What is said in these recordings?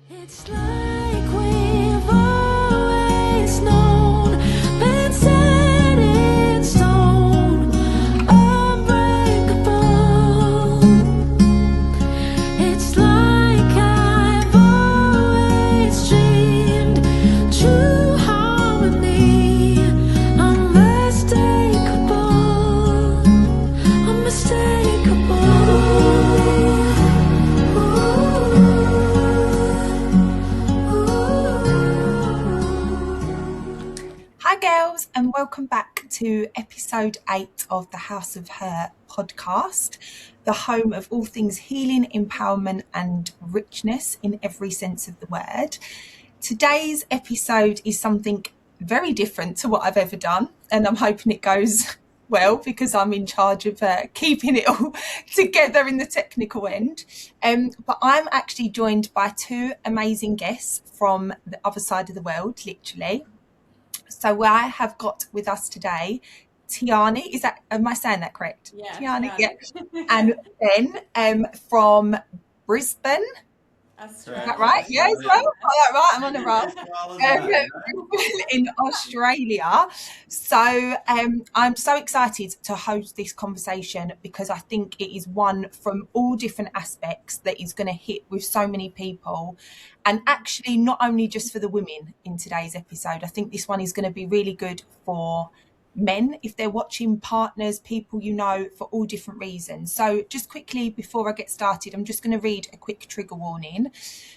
It's like we've always known, been set in stone, unbreakable. It's like I've always dreamed, true harmony, unmistakable, unmistakable. Hi girls, and welcome back to episode 8 of the House of H.E.R podcast, the home of all things healing, empowerment and richness in every sense of the word. Today's episode is something very different to what I've ever done, and I'm hoping it goes well because I'm in charge of keeping it all together in the technical end. But I'm actually joined by two amazing guests from the other side of the world, literally. So I have got with us today Tiarny, am I saying that correct? Yeah, Tiarny, yeah. And Ben from Brisbane. Is that right? Yeah, as well. Oh, that right. I'm on a roll. In Australia. So I'm so excited to host this conversation because I think it is one from all different aspects that is going to hit with so many people. And actually, not only just for the women in today's episode, I think this one is going to be really good for men if they're watching, partners, people you know, for all different reasons. So just quickly before I get started, I'm just going to read a quick trigger warning.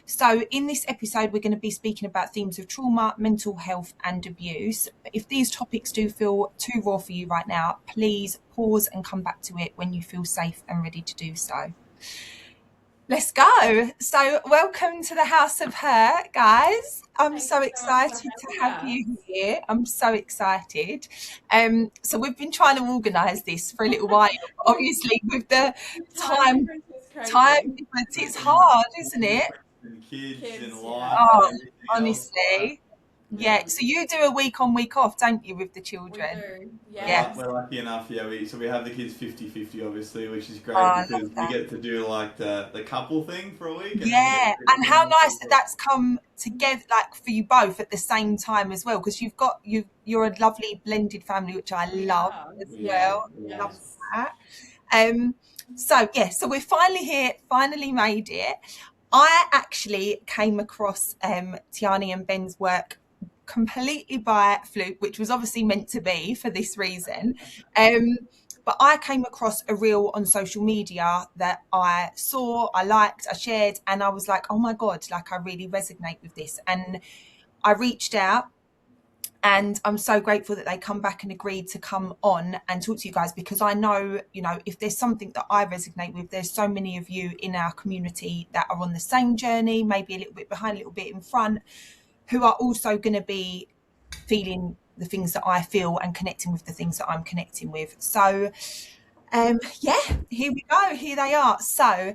So in this episode, we're going to be speaking about themes of trauma, mental health and abuse. If these topics do feel too raw for you right now, please pause and come back to it when you feel safe and ready to do so. Let's go. So welcome to the House of H.E.R, guys. I'm so excited to have you here. I'm so excited. So we've been trying to organise this for a little while. Obviously, with the time difference, it's hard, isn't it? And kids and life. Oh, and honestly. Yeah, so you do a week on, week off, don't you, with the children? We do. Yeah. We're lucky enough, we have the kids 50-50 obviously, which is great because we get to do like the couple thing for a week. Yeah, and how nice that that's come together, like for you both at the same time as well, because you're a lovely blended family, which I love as well. Yes. Love that. So we're finally here, finally made it. I actually came across Tiarny and Ben's work completely by fluke, which was obviously meant to be for this reason. But I came across a reel on social media that I saw, I liked, I shared, and I was like, oh my God, like I really resonate with this. And I reached out, and I'm so grateful that they come back and agreed to come on and talk to you guys, because I know, if there's something that I resonate with, there's so many of you in our community that are on the same journey, maybe a little bit behind, a little bit in front, who are also going to be feeling the things that I feel and connecting with the things that I'm connecting with. So, here we go. Here they are. So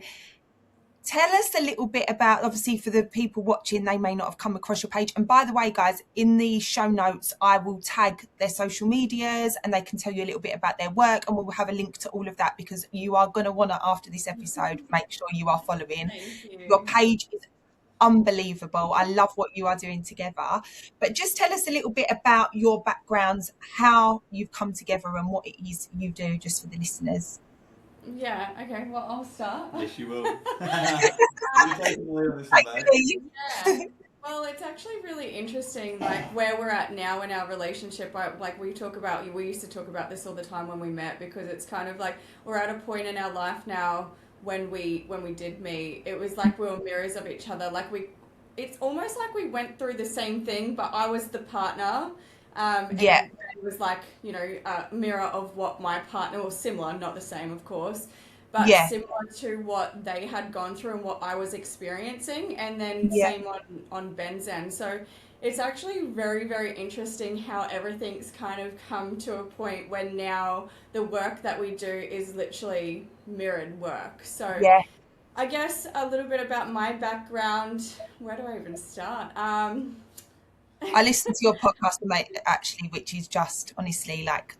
tell us a little bit about, obviously for the people watching, they may not have come across your page. And by the way, guys, in the show notes, I will tag their social medias and they can tell you a little bit about their work, and we'll have a link to all of that, because you are going to want to, after this episode, make sure you are following. Your page is unbelievable. I love what you are doing together. But just tell us a little bit about your backgrounds, how you've come together and what it is you do, just for the listeners. Yeah, okay, well, I'll start. Yes, you will. You're taking the lead on this one, babe. Yeah. Well, it's actually really interesting, like where we're at now in our relationship. Like we used to talk about this all the time when we met, because it's kind of like we're at a point in our life now. When we did meet, it was like we were mirrors of each other. It's almost like we went through the same thing, but I was the partner. And it was like, a mirror of what my partner, or similar, not the same, of course, but similar to what they had gone through and what I was experiencing, and then same on Ben's end. So it's actually very, very interesting how everything's kind of come to a point where now the work that we do is literally mirrored work. So I guess a little bit about my background. Where do I even start? I listened to your podcast, mate, actually, which is just honestly like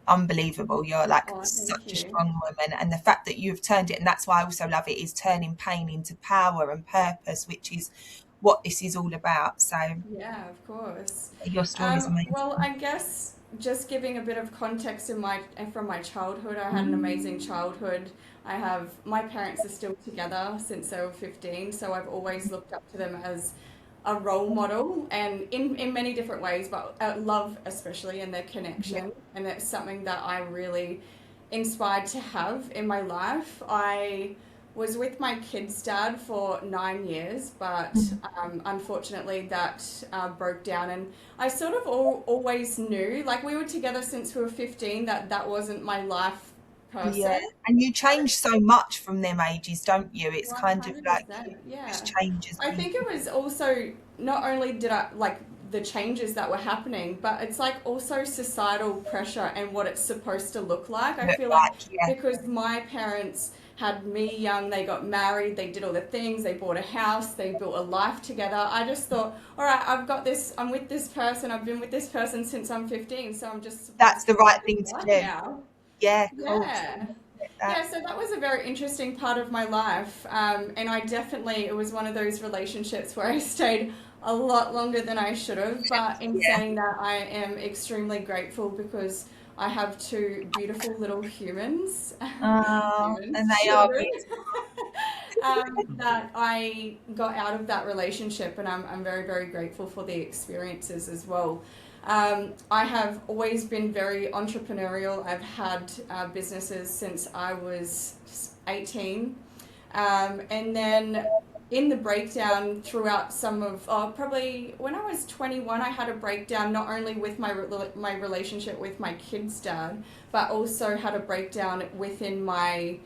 unbelievable. You're like Oh, thank such a you. strong woman, and the fact that you've turned it, and that's why I also love it, is turning pain into power and purpose, which is what this is all about. So Yeah, of course. your story is Well, amazing. I guess just giving a bit of context from my childhood, I had an amazing childhood. I have my parents are still together since they were 15, so I've always looked up to them as a role model, and in many different ways, but love especially, and their Yeah. connection, and that's something that I really inspired to have in my life. I was with my kid's dad for 9 years, but unfortunately that broke down. And I sort of always knew, like we were together since we were 15, that that wasn't my life Yeah, person. and you change so much from them ages, don't you? It's kind of like 100%, just yeah. changes I people. think it was also not only did I like the changes that were happening, but it's like also societal pressure and what it's supposed to look like. I Look feel like like, yeah, because my parents had me young, they got married, they did all the things, they bought a house, they built a life together. I just thought, all right, I've got this, I'm with this person, I've been with this person since I'm 15, so I'm just that's supposed the to live right this thing to life do. now. Yeah, cool. Yeah. That. Yeah, so that was a very interesting part of my life. And I definitely, it was one of those relationships where I stayed a lot longer than I should have. But in Yeah. saying that, I am extremely grateful because I have two beautiful little humans, Oh, and humans, they are children, beautiful. that I got out of that relationship. And I'm very, very grateful for the experiences as well. I have always been very entrepreneurial. I've had businesses since I was 18. And then in the breakdown throughout some of, probably when I was 21, I had a breakdown not only with my relationship with my kid's dad, but also had a breakdown within my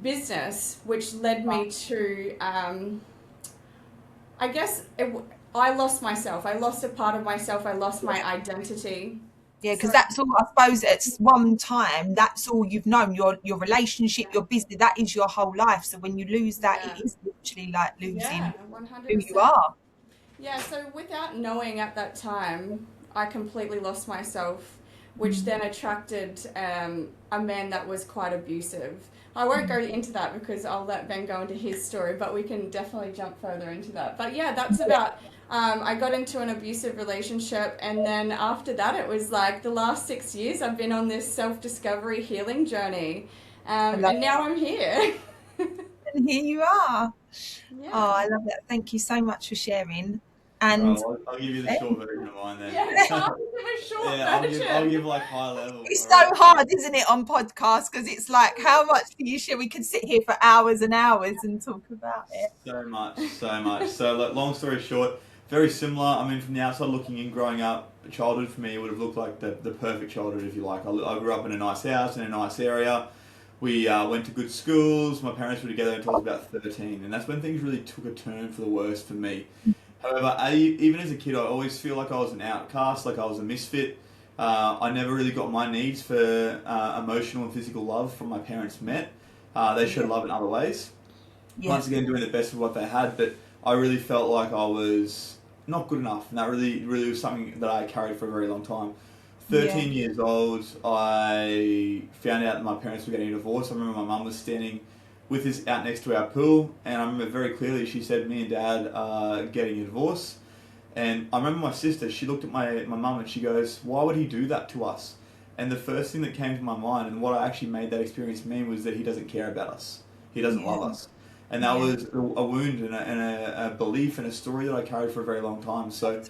business, which led me to I guess I lost myself. I lost a part of myself. I lost my identity. Yeah, because So that's all, I suppose at one time, that's all you've known, your relationship, your business, that is your whole life. So when you lose that, yeah, it is literally like losing yeah, one hundred who you percent. are. Yeah. So without knowing at that time, I completely lost myself, which then attracted a man that was quite abusive. I won't go into that because I'll let Ben go into his story, but we can definitely jump further into that. But yeah, that's about. I got into an abusive relationship, and then after that, it was like the last 6 years I've been on this self discovery healing journey, I love and now I'm here. it. And here you are. Oh, Yeah. I love that. Thank you so much for sharing. And All right, I'll give you the short version of mine then. Yeah, I'll give a short Yeah, I'll give version. like high level. it's All so right. hard, isn't it, on podcasts? Because it's like, how much do you share? We could sit here for hours and hours and talk about it. So much, so much. So, like, long story short, very similar. I mean, from the outside looking in, growing up, childhood for me would have looked like the perfect childhood, if you like. I grew up in a nice house in a nice area. We went to good schools. My parents were together until I was about 13, and that's when things really took a turn for the worse for me. However, even as a kid, I always feel like I was an outcast, like I was a misfit. I never really got my needs for emotional and physical love from my parents met. They showed love in other ways. Yeah. Once again, doing the best of what they had, but I really felt like I was not good enough, and that really was something that I carried for a very long time. Yeah. 13 years old, I found out that my parents were getting a divorce. I remember my mum was standing with us out next to our pool, and I remember very clearly she said, "Me and Dad are getting a divorce." And I remember my sister, she looked at my mum and she goes, "Why would he do that to us?" And the first thing that came to my mind, and what I actually made that experience mean, was that he doesn't care about us. He doesn't love Yeah. us. And that Yeah. was a wound and a belief and a story that I carried for a very long time. So,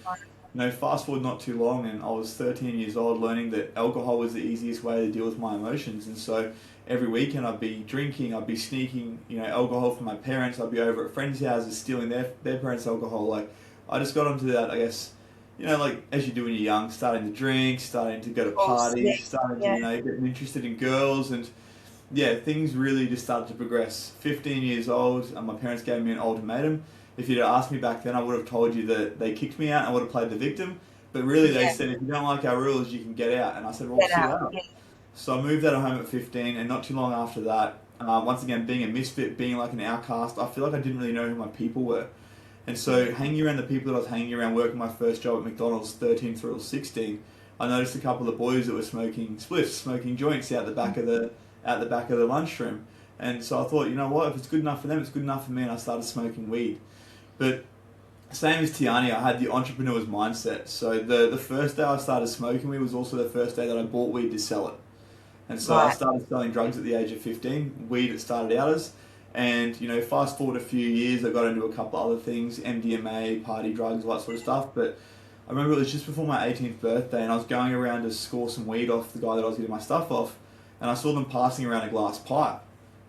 fast forward not too long, and I was 13 years old, learning that alcohol was the easiest way to deal with my emotions. And so, every weekend I'd be drinking, I'd be sneaking, alcohol from my parents. I'd be over at friends' houses stealing their parents' alcohol. Like, I just got onto that, I guess, like as you do when you're young, starting to drink, starting to go to Of course. Yeah. parties, starting to, Yeah. getting interested in girls, and yeah, things really just started to progress. 15 years old, and my parents gave me an ultimatum. If you'd asked me back then, I would have told you that they kicked me out and I would have played the victim. But really, they Yeah. said, if you don't like our rules, you can get out. And I said, well, Get sit out. out. Yeah. So I moved out of home at 15, and not too long after that, once again, being a misfit, being like an outcast, I feel like I didn't really know who my people were. And so hanging around the people that I was hanging around, working my first job at McDonald's, 13 through 16, I noticed a couple of boys that were smoking spliffs, smoking joints out the back of the lunchroom. And so I thought, you know what, if it's good enough for them, it's good enough for me, and I started smoking weed. But same as Tiarny, I had the entrepreneur's mindset. So the first day I started smoking weed was also the first day that I bought weed to sell it. And so I Right. started selling drugs at the age of 15, weed it started out as. And, you know, fast forward a few years, I got into a couple other things, MDMA, party drugs, all that sort of stuff. But I remember it was just before my 18th birthday, and I was going around to score some weed off the guy that I was getting my stuff off, and I saw them passing around a glass pipe.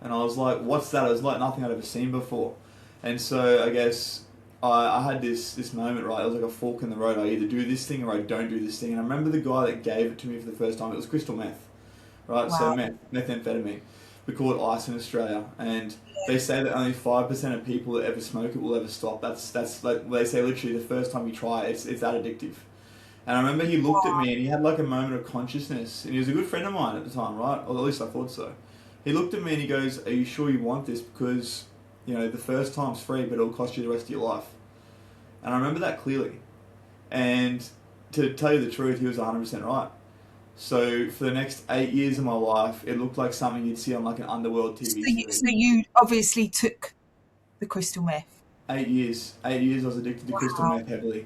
And I was like, what's that? It was like nothing I'd ever seen before. And so I guess I had this moment, right? It was like a fork in the road. I either do this thing or I don't do this thing. And I remember the guy that gave it to me for the first time, it was crystal meth, right? So Wow. methamphetamine. We call it ice in Australia. And they say that only 5% of people that ever smoke it will ever stop. That's like, they say literally the first time you try it, it's that addictive. And I remember he looked at me and he had like a moment of consciousness. And he was a good friend of mine at the time, right? Or at least I thought so. He looked at me and he goes, are you sure you want this? Because, you know, the first time's free, but it'll cost you the rest of your life. And I remember that clearly. And to tell you the truth, he was 100% right. So for the next 8 years of my life, it looked like something you'd see on like an underworld TV series. So you obviously took the crystal meth. 8 years. 8 years I was addicted to crystal Wow. meth heavily.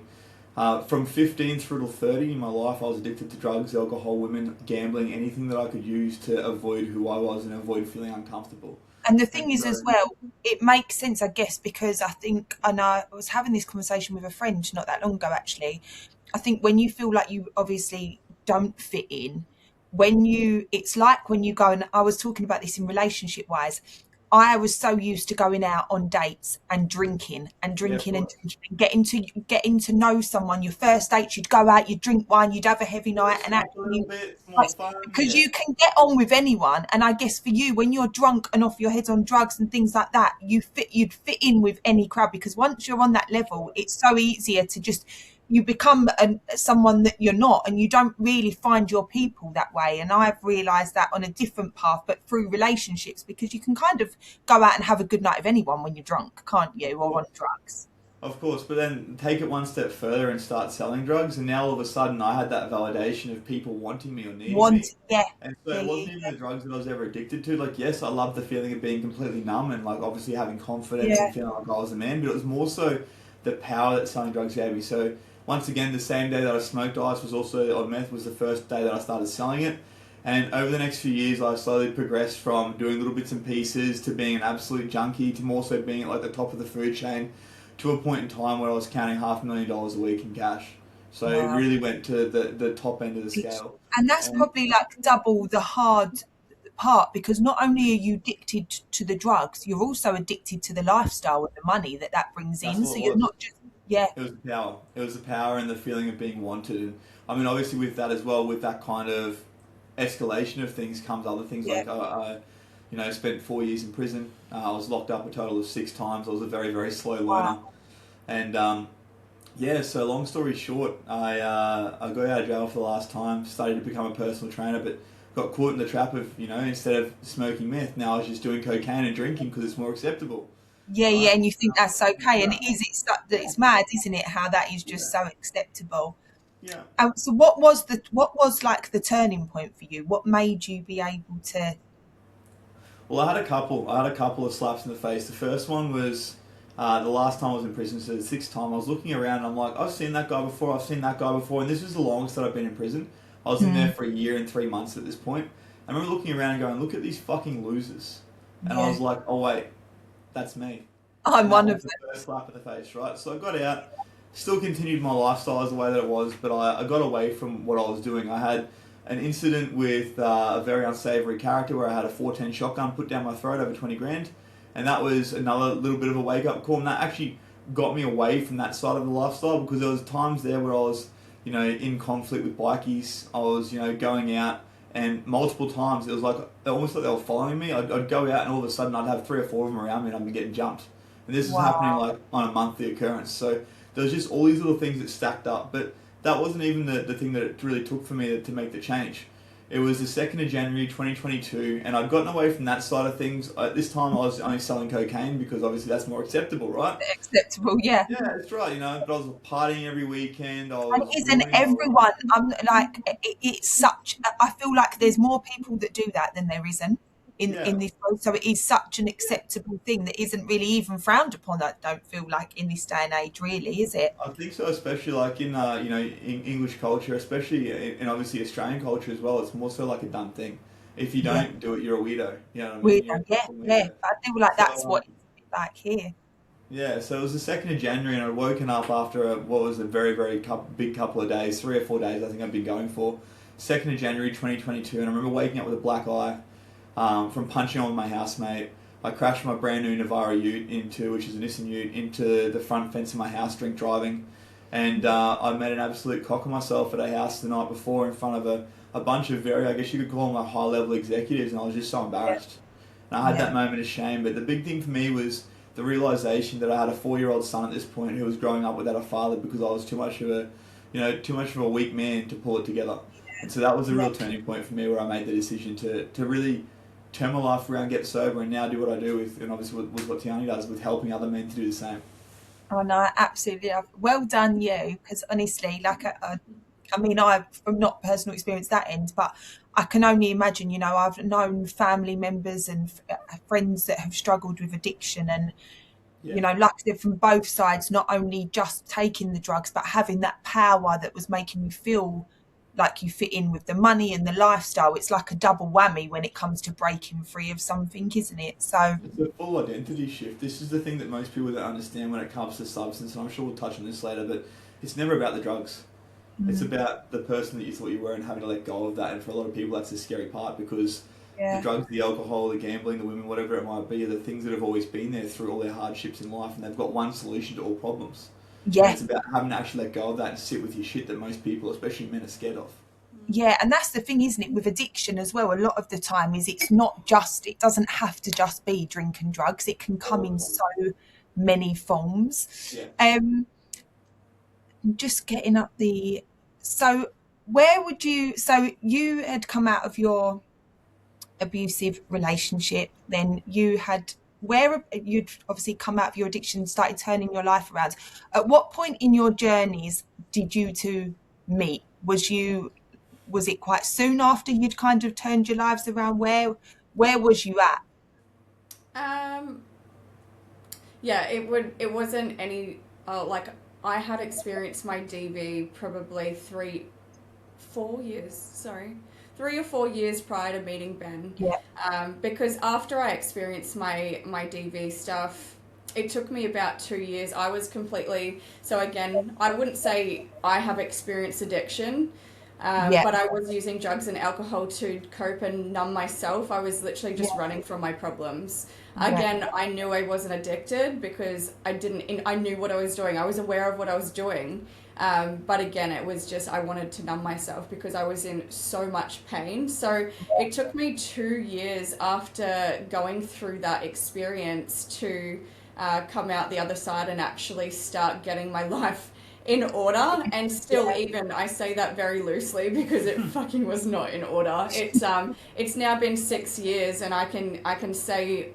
From 15 through to 30 in my life, I was addicted to drugs, alcohol, women, gambling, anything that I could use to avoid who I was and avoid feeling uncomfortable. And the thing is, as well, it makes sense, I guess, because I know I was having this conversation with a friend not that long ago, actually. I think when you feel like you obviously don't fit in, it's like when you go, and I was talking about this in relationship wise, I was so used to going out on dates and drinking and Yeah, of drinking and course. drinking and getting to know someone. Your first dates, you'd go out, you'd drink wine, you'd have a heavy night, and Smoke a little actually, bit, it's more like, fun, because yeah. you can get on with anyone. And I guess for you, when you're drunk and off your head on drugs and things like that, you'd fit in with any crowd, because once you're on that level, it's so easier to just, you become someone that you're not, and you don't really find your people that way. And I've realized that on a different path, but through relationships, because you can kind of go out and have a good night with anyone when you're drunk, can't you, or on drugs. Of course, but then take it one step further and start selling drugs, and now all of a sudden I had that validation of people wanting me or needing me. Yeah, And so yeah, it yeah, wasn't even the drugs that I was ever addicted to. Like, yes, I loved the feeling of being completely numb and, like, obviously having confidence yeah. and feeling like I was a man, but it was more so the power that selling drugs gave me. So, once again, the same day that I smoked ice was also, or meth was the first day that I started selling it. And over the next few years, I slowly progressed from doing little bits and pieces to being an absolute junkie to more so being at like the top of the food chain, to a point in time where I was counting $500,000 a week in cash. So it Wow. really went to the top end of the scale. And that's And probably like double the hard part, because not only are you addicted to the drugs, you're also addicted to the lifestyle and the money that brings that's in. what So it you're was. not just, yeah, It was the power. It was the power and the feeling of being wanted. And I mean, obviously, with that as well, with that kind of escalation of things comes other things yeah, like you know, spent 4 years in prison. I was locked up a total of 6 times. I was a very, very slow learner. wow, And yeah, so long story short, I got out of jail for the last time, started to become a personal trainer, but got caught in the trap of, you know, instead of smoking meth, now I was just doing cocaine and drinking because it's more acceptable. yeah, yeah. Right? And you think that's okay, and it's mad, isn't it? How that is just so acceptable. Yeah. So what was like the turning point for you? What made you be able to? Well, I had a couple. I had a couple of slaps in the face. The first one was the last time I was in prison, so the sixth time. I was looking around and I'm like, I've seen that guy before, I've seen that guy before, and this was the longest that I've been in prison. I was in there for a year and 3 months at this point. I remember looking around and going, look at these fucking losers. And I Yeah, was like, oh wait, that's me. I'm And that one was of the them. first slap in the face, right? So I got out, still continued my lifestyle as the way that it was, but I got away from what I was doing. I had an incident with a very unsavory character where I had a 410 shotgun put down my throat over 20 grand. And that was another little bit of a wake up call. And that actually got me away from that side of the lifestyle, because there was times there where I was, you know, in conflict with bikies. I was, you know, going out, and multiple times it was like, almost like they were following me. I'd go out and all of a sudden I'd have 3 or 4 of them around me and I'd be getting jumped. And this was happening Wow. like on a monthly occurrence. So there was just all these little things that stacked up. But that wasn't even the thing that it really took for me to make the change. It was the 2nd of January 2022, and I'd gotten away from that side of things. At this time, I was only selling cocaine because obviously that's more acceptable, right? Acceptable, yeah. Yeah, that's right. But I was partying every weekend. I And was it isn't ruining my life. everyone. I'm like, it's such. I feel like there's more people that do that than there isn't Yeah. in this world. So it is such an acceptable thing that isn't really even frowned upon. I don't feel like in this day and age, really, is it? I think so, especially like in in English culture, especially in obviously Australian culture as well. It's more so like a done thing. If you Yeah, don't do it, you're a weirdo. You know what I mean? weird. You're a Yeah, fucking yeah. weirdo. I feel like that's So what it's a bit like here. yeah, so it was the 2nd of January, and I'd woken up after what was a very big couple of days, 3 or 4 days. I think I've been going for 2nd of January 2022, and I remember waking up with a black eye from punching on my housemate. I crashed my brand new Navara Ute which is a Nissan Ute, into the front fence of my house, drink driving. And I made an absolute cock of myself at a house the night before in front of a bunch of very, I guess you could call them, high-level executives, and I was just so embarrassed. And I had Yeah, that moment of shame, but the big thing for me was the realization that I had a 4-year-old son at this point who was growing up without a father because I was too much of a weak man to pull it together. And so that was a yeah. real turning point for me where I made the decision to really turn my life around, get sober, and now do what I do with, and obviously with what Tiarny does, with helping other men to do the same. Oh no, I absolutely love. Well done, you. Because honestly, like I mean, I've from not personal experience that end, but I can only imagine. I've known family members and friends that have struggled with addiction, and Yeah. like I said, from both sides, not only just taking the drugs, but having that power that was making you feel like you fit in with the money and the lifestyle. It's like a double whammy when it comes to breaking free of something, isn't it? So It's a full identity shift. This is the thing that most people don't understand when it comes to substance, and I'm sure we'll touch on this later, but it's never about the drugs. It's about the person that you thought you were and having to let go of that. And for a lot of people, that's the scary part because the yeah, drugs, the alcohol, the gambling, the women, whatever it might be, are the things that have always been there through all their hardships in life, and they've got one solution to all problems. And yeah. it's about having to actually let go of that and sit with your shit that most people, especially men, are scared of. Yeah, and that's the thing, isn't it, with addiction as well? A lot of the time is it doesn't have to just be drink and drugs. It can come in so many forms. Yeah. Just getting up the so so you had come out of your abusive relationship, then you'd obviously come out of your addiction, started turning your life around. At what point in your journeys did you two meet? Was it quite soon after you'd kind of turned your lives around? Where was you at? Um, yeah, it wasn't any like I had experienced my DV probably 4 years, sorry, 3 or 4 years prior to meeting Ben. Yeah, Because after I experienced my DV stuff, it took me about 2 years. I was completely, so again, I wouldn't say I have experienced addiction, yeah, but I was using drugs and alcohol to cope and numb myself. I was literally just running from my problems. yeah, Again, I knew I wasn't addicted because I knew what I was doing. I was aware of what I was doing. But again, it was just, I wanted to numb myself because I was in so much pain. So it took me 2 years after going through that experience to come out the other side and actually start getting my life in order. And still, even I say that very loosely because it fucking was not in order. It's now been 6 years, and I can say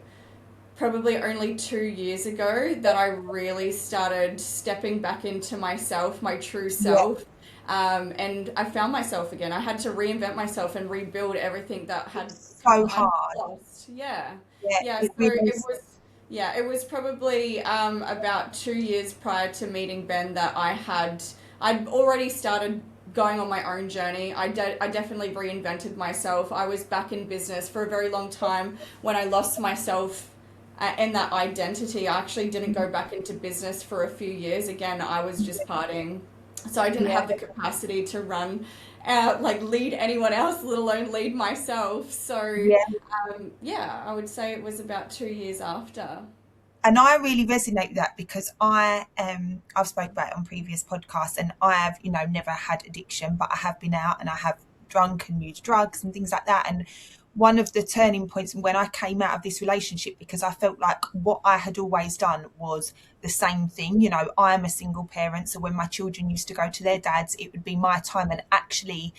probably only 2 years ago that I really started stepping back into myself, my true self. And I found myself again. I had to reinvent myself and rebuild everything that had so I'd hard. lost. Yeah. Yeah, Yeah. it So really it is. was, yeah, it was probably about 2 years prior to meeting Ben that I'd already started going on my own journey. I definitely reinvented myself. I was back in business for a very long time. When I lost myself and that identity, I actually didn't go back into business for a few years. Again, I was just partying. So I didn't have the capacity to run, lead anyone else, let alone lead myself. So, Yeah. yeah, I would say it was about 2 years after. And I really resonate with that because I've spoken about it on previous podcasts, and I have never had addiction, but I have been out and I have drunk and used drugs and things like that. And one of the turning points when I came out of this relationship, because I felt like what I had always done was the same thing. I am a single parent, so when my children used to go to their dads, it would be my time. And actually,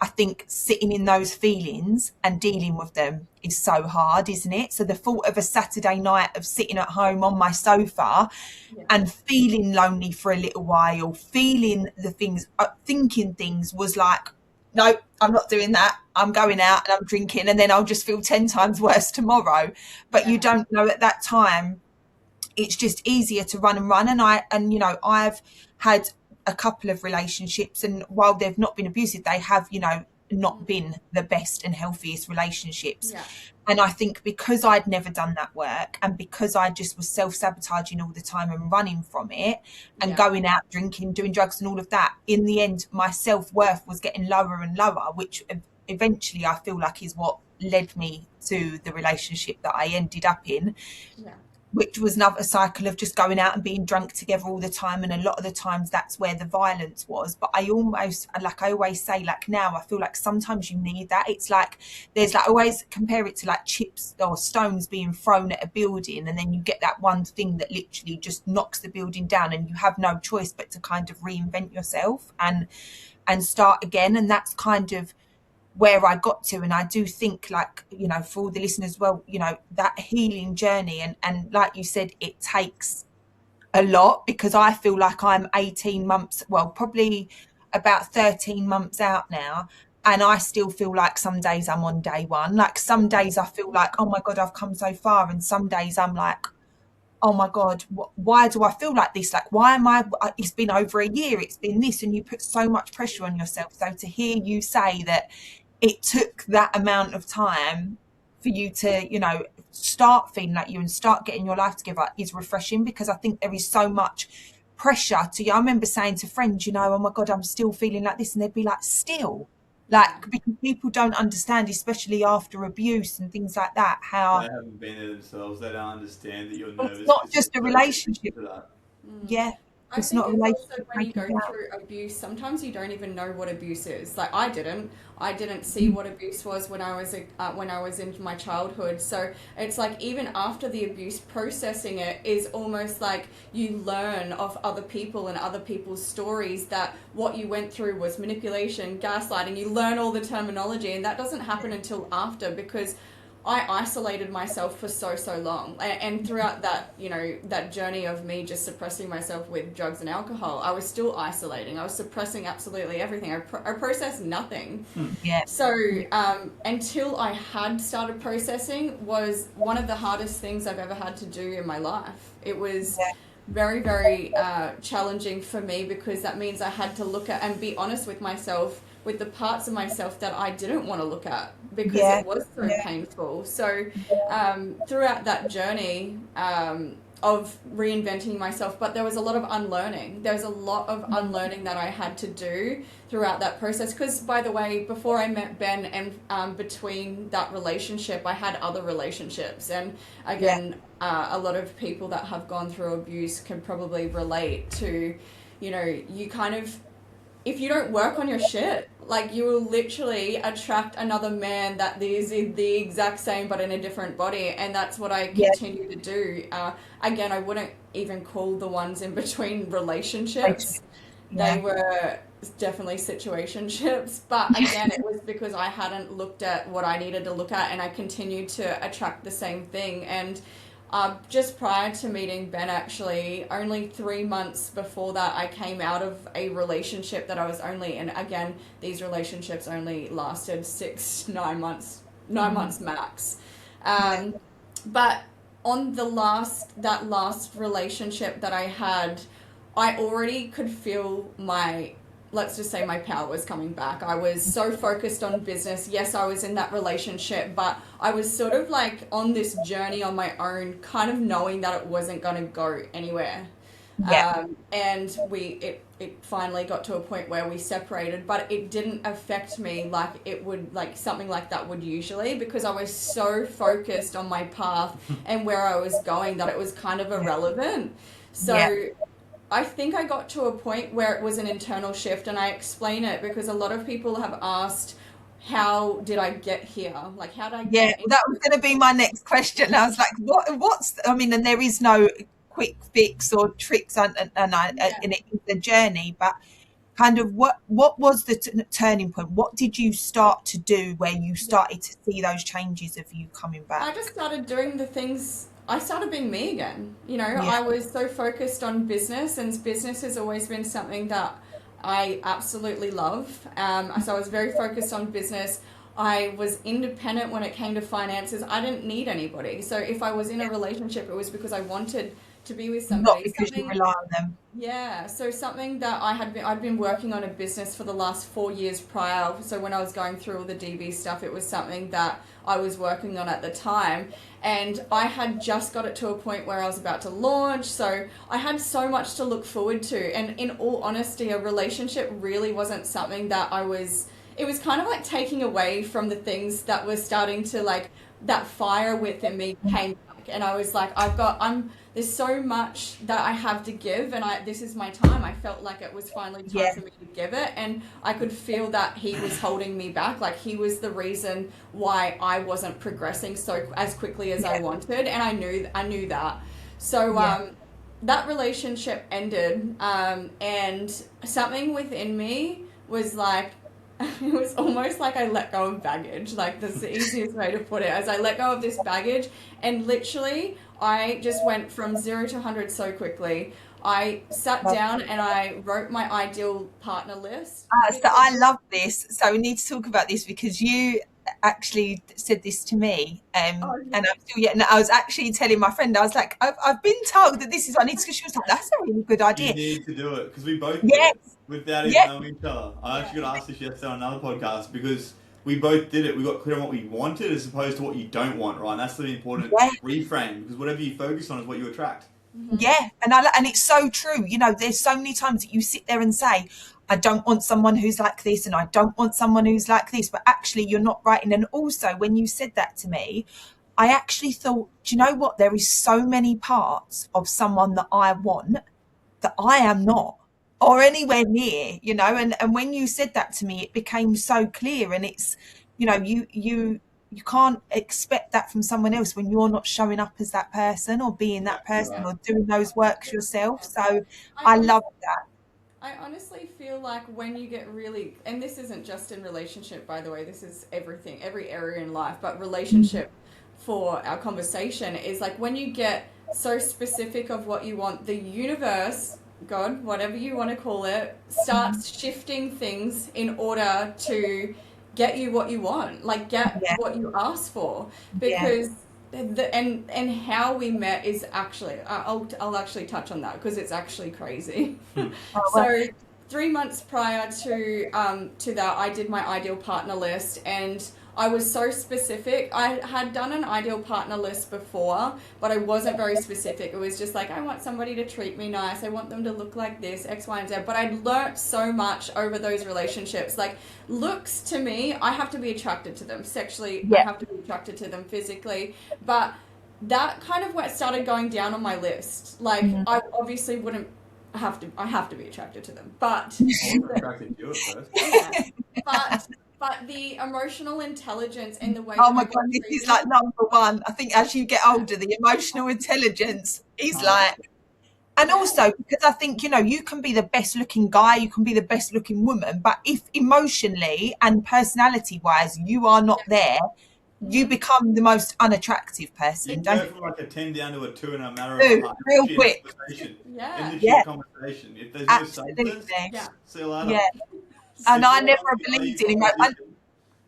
I think sitting in those feelings and dealing with them is so hard, isn't it? So the thought of a Saturday night of sitting at home on my sofa and feeling lonely for a little while, feeling the things, thinking things was like, no, I'm not doing that. I'm going out and I'm drinking, and then I'll just feel 10 times worse tomorrow. But you don't know at that time. It's just easier to run. And I've had a couple of relationships, and while they've not been abusive, they have, not been the best and healthiest relationships. And I think because I'd never done that work, and because I just was self-sabotaging all the time and running from it and going out drinking, doing drugs and all of that, in the end, my self-worth was getting lower and lower, which eventually I feel like is what led me to the relationship that I ended up in. Which was another cycle of just going out and being drunk together all the time. And a lot of the times that's where the violence was. But I always say, like now, I feel like sometimes you need that. It's like, I always compare it to like chips or stones being thrown at a building. And then you get that one thing that literally just knocks the building down, and you have no choice but to kind of reinvent yourself and start again. And that's kind of where I got to. And I do think, like, for all the listeners, well, that healing journey, and like you said, it takes a lot, because I feel like I'm 18 months, well, probably about 13 months out now, and I still feel like some days I'm on day one. Like some days I feel like, oh my God, I've come so far. And some days I'm like, oh my God, why do I feel like this? Like, why am I, it's been over a year, it's been this, and you put so much pressure on yourself. So to hear you say that it took that amount of time for you to, start feeling like you and start getting your life together is refreshing, because I think there is so much pressure I remember saying to friends, oh my God, I'm still feeling like this. And they'd be like, still? Like, because people don't understand, especially after abuse and things like that, how they haven't been there themselves. They don't understand that you're nervous. It's not just a relationship. Yeah. I think it's also when you go through abuse, sometimes you don't even know what abuse is. Like I didn't see what abuse was when I was in my childhood. So it's like even after the abuse, processing it is almost like you learn of other people and other people's stories, that what you went through was manipulation, gaslighting. You learn all the terminology, and that doesn't happen until after, because I isolated myself for so long, and throughout that, that journey of me just suppressing myself with drugs and alcohol, I was still isolating. I was suppressing absolutely everything. I processed nothing. So until I had started processing was one of the hardest things I've ever had to do in my life. It was very, very challenging for me, because that means I had to look at and be honest with myself, with the parts of myself that I didn't want to look at, because it was so painful. So throughout that journey of reinventing myself, but there was a lot of unlearning. There was a lot of unlearning that I had to do throughout that process. Because, by the way, before I met Ben and between that relationship, I had other relationships. And again, a lot of people that have gone through abuse can probably relate to, you kind of, if you don't work on your shit, like you will literally attract another man that is the exact same but in a different body. And that's what I continue to do. Again, I wouldn't even call the ones in between relationships. They were definitely situationships. But again, it was because I hadn't looked at what I needed to look at, and I continued to attract the same thing. And just prior to meeting Ben, actually, only 3 months before that, I came out of a relationship that I was only in. Again, these relationships only lasted 9 months max. But on that last relationship that I had, I already could feel let's just say my power was coming back. I was so focused on business. Yes, I was in that relationship, but I was sort of like on this journey on my own, kind of knowing that it wasn't going to go anywhere. And it finally got to a point where we separated, but it didn't affect me like it would, like something like that would usually, because I was so focused on my path and where I was going that it was kind of irrelevant. So I think I got to a point where it was an internal shift, and I explain it because a lot of people have asked, how did I get here? Like, how did I get into that was going to be my next question. I was like, and there is no quick fix or tricks, and it is a journey, but kind of what was the turning point? What did you start to do where you started to see those changes of you coming I back? just started doing the things. I started being me again. You know, Yeah, I was so focused on business, and business has always been something that I absolutely love. So I was very focused on business. I was independent when it came to finances. I didn't need anybody. So if I was in a relationship, it was because I wanted to be with not somebody. because you Something rely on them. Yeah, so something that I'd been working on a business for the last 4 years prior. So when I was going through all the DV stuff, it was something that I was working on at the time, and I had just got it to a point where I was about to launch. So I had so much to look forward to, and in all honesty, a relationship really wasn't something that I was. It was kind of like taking away from the things that were starting to like that fire within me came back, and I was like, there's so much that I have to give, and this is my time. I felt like it was finally time Yeah, for me to give it, and I could feel that he was holding me back. Like he was the reason why I wasn't progressing so as quickly as I yeah, wanted, and I knew that. So yeah, that relationship ended, and something within me was like. It was almost like I let go of baggage. Like that's the easiest way to put it. As I let go of this baggage, and literally, I just went from 0 to 100 so quickly. I sat love down that. and I wrote my ideal partner list So because I love this. So we need to talk about this because you actually said this to me, oh and yeah, I'm still yet. And I was actually telling my friend, I was like, I've been told that this is what I need to. Because she was like, that's a really good You idea. need to do it because we both did Yes, it without even yeah, knowing each other. I yeah, actually got asked this yesterday on another podcast because we both did it. We got clear on what we wanted as opposed to what you don't want, right? And that's the important yeah. reframe because whatever you focus on is what you attract. mm-hmm. Yeah, and it's so true. You know, there's so many times that you sit there and say, I don't want someone who's like this, and I don't want someone who's like this, but actually you're not right. And also, when you said that to me, I actually thought, do you know what? There is so many parts of someone that I want that I am not, or anywhere near. You know, and when you said that to me, it became so clear. And it's, you know, you can't expect that from someone else when you're not showing up as that person or being that Exactly person right. or doing those works yourself. So I I honestly love that. I honestly feel like when you get really, and this isn't just in relationship, by the way, this is everything, every area in life, but relationship for our conversation is like when you get so specific of what you want, the universe, God, whatever you want to call it, starts shifting things in order to get you what you want, like get Yeah, what you ask for, yeah. because and how we met is actually I'll actually touch on that because it's actually crazy. Oh, well, So 3 months prior to that, I did my ideal partner list, and I was so specific. I had done an ideal partner list before, but I wasn't very specific. It was just like, I want somebody to treat me nice. I want them to look like this, X, Y, and Z. But I'd learnt so much over those relationships. Like, looks to me, I have to be attracted to them. Sexually, I yeah, have to be attracted to them physically. But that kind of what started going down on my list. Like, mm, I obviously wouldn't I have to be attracted to them. But I wasn't attracted to you at first. yeah, but the emotional intelligence and the way oh that my I God, got this is like treated. number one. I think as you get Yeah, older, the emotional intelligence is Huh? like, and yeah, also because I think, you know, you can be the best looking guy, you can be the best looking woman, but if emotionally and personality wise you are not yeah. there, you Mm-hmm. become the most unattractive You person, can don't go from like a 10 down to a 2 in a matter of a you? month. Real Literally in a quick. conversation. In Yeah, Yeah, literally a conversation. If there's no substance, absolutely. yeah. see you later. Yeah. And If I your never only value believed in him. proposition,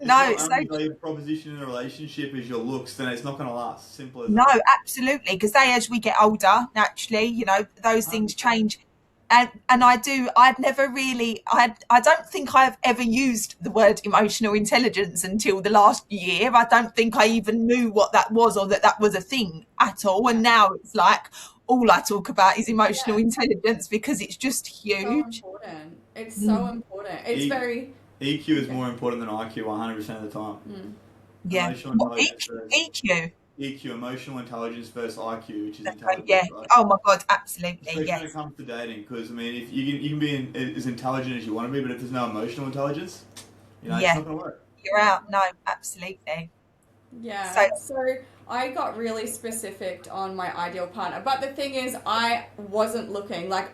if No, your it's so only value proposition in a relationship is your looks, then it's not going to last. Simple as no, that. absolutely. Because they, as we get older, naturally, you know, those things 100%. change. And I'd never really, I don't think I've ever used the word emotional intelligence until the last year. I don't think I even knew what that was or that that was a thing at all. Yeah, And now it's like all I talk about is emotional yeah. intelligence because it's just So huge. important. It's so Mm, important. It's E- very EQ is okay. more important than IQ 100% of the time. Mm. yeah. Emotional What, intelligence versus EQ? EQ, emotional intelligence versus IQ, which is Right, intelligence, yeah. right? Oh my God, absolutely. Especially when it Yes. comes to dating, because I mean, if you can be as intelligent as you want to be, but if there's no emotional intelligence, it's Yeah. not going to work. You're out. No, absolutely. So, Yeah, so I got really specific on my ideal partner. But the thing is, I wasn't looking. Like,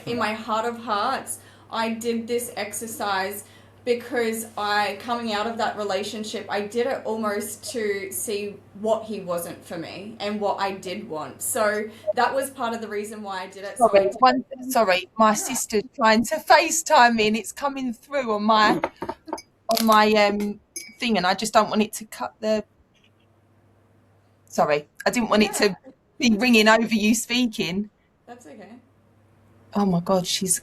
in my heart of hearts, I did this exercise because coming out of that relationship, I did it almost to see what he wasn't for me and what I did want. So that was part of the reason why I did it. Sorry, my sister's trying to FaceTime me and it's coming through on my thing, and I just don't want it to cut the. Sorry, I didn't want it to be ringing over you speaking. That's okay. Oh my God, she's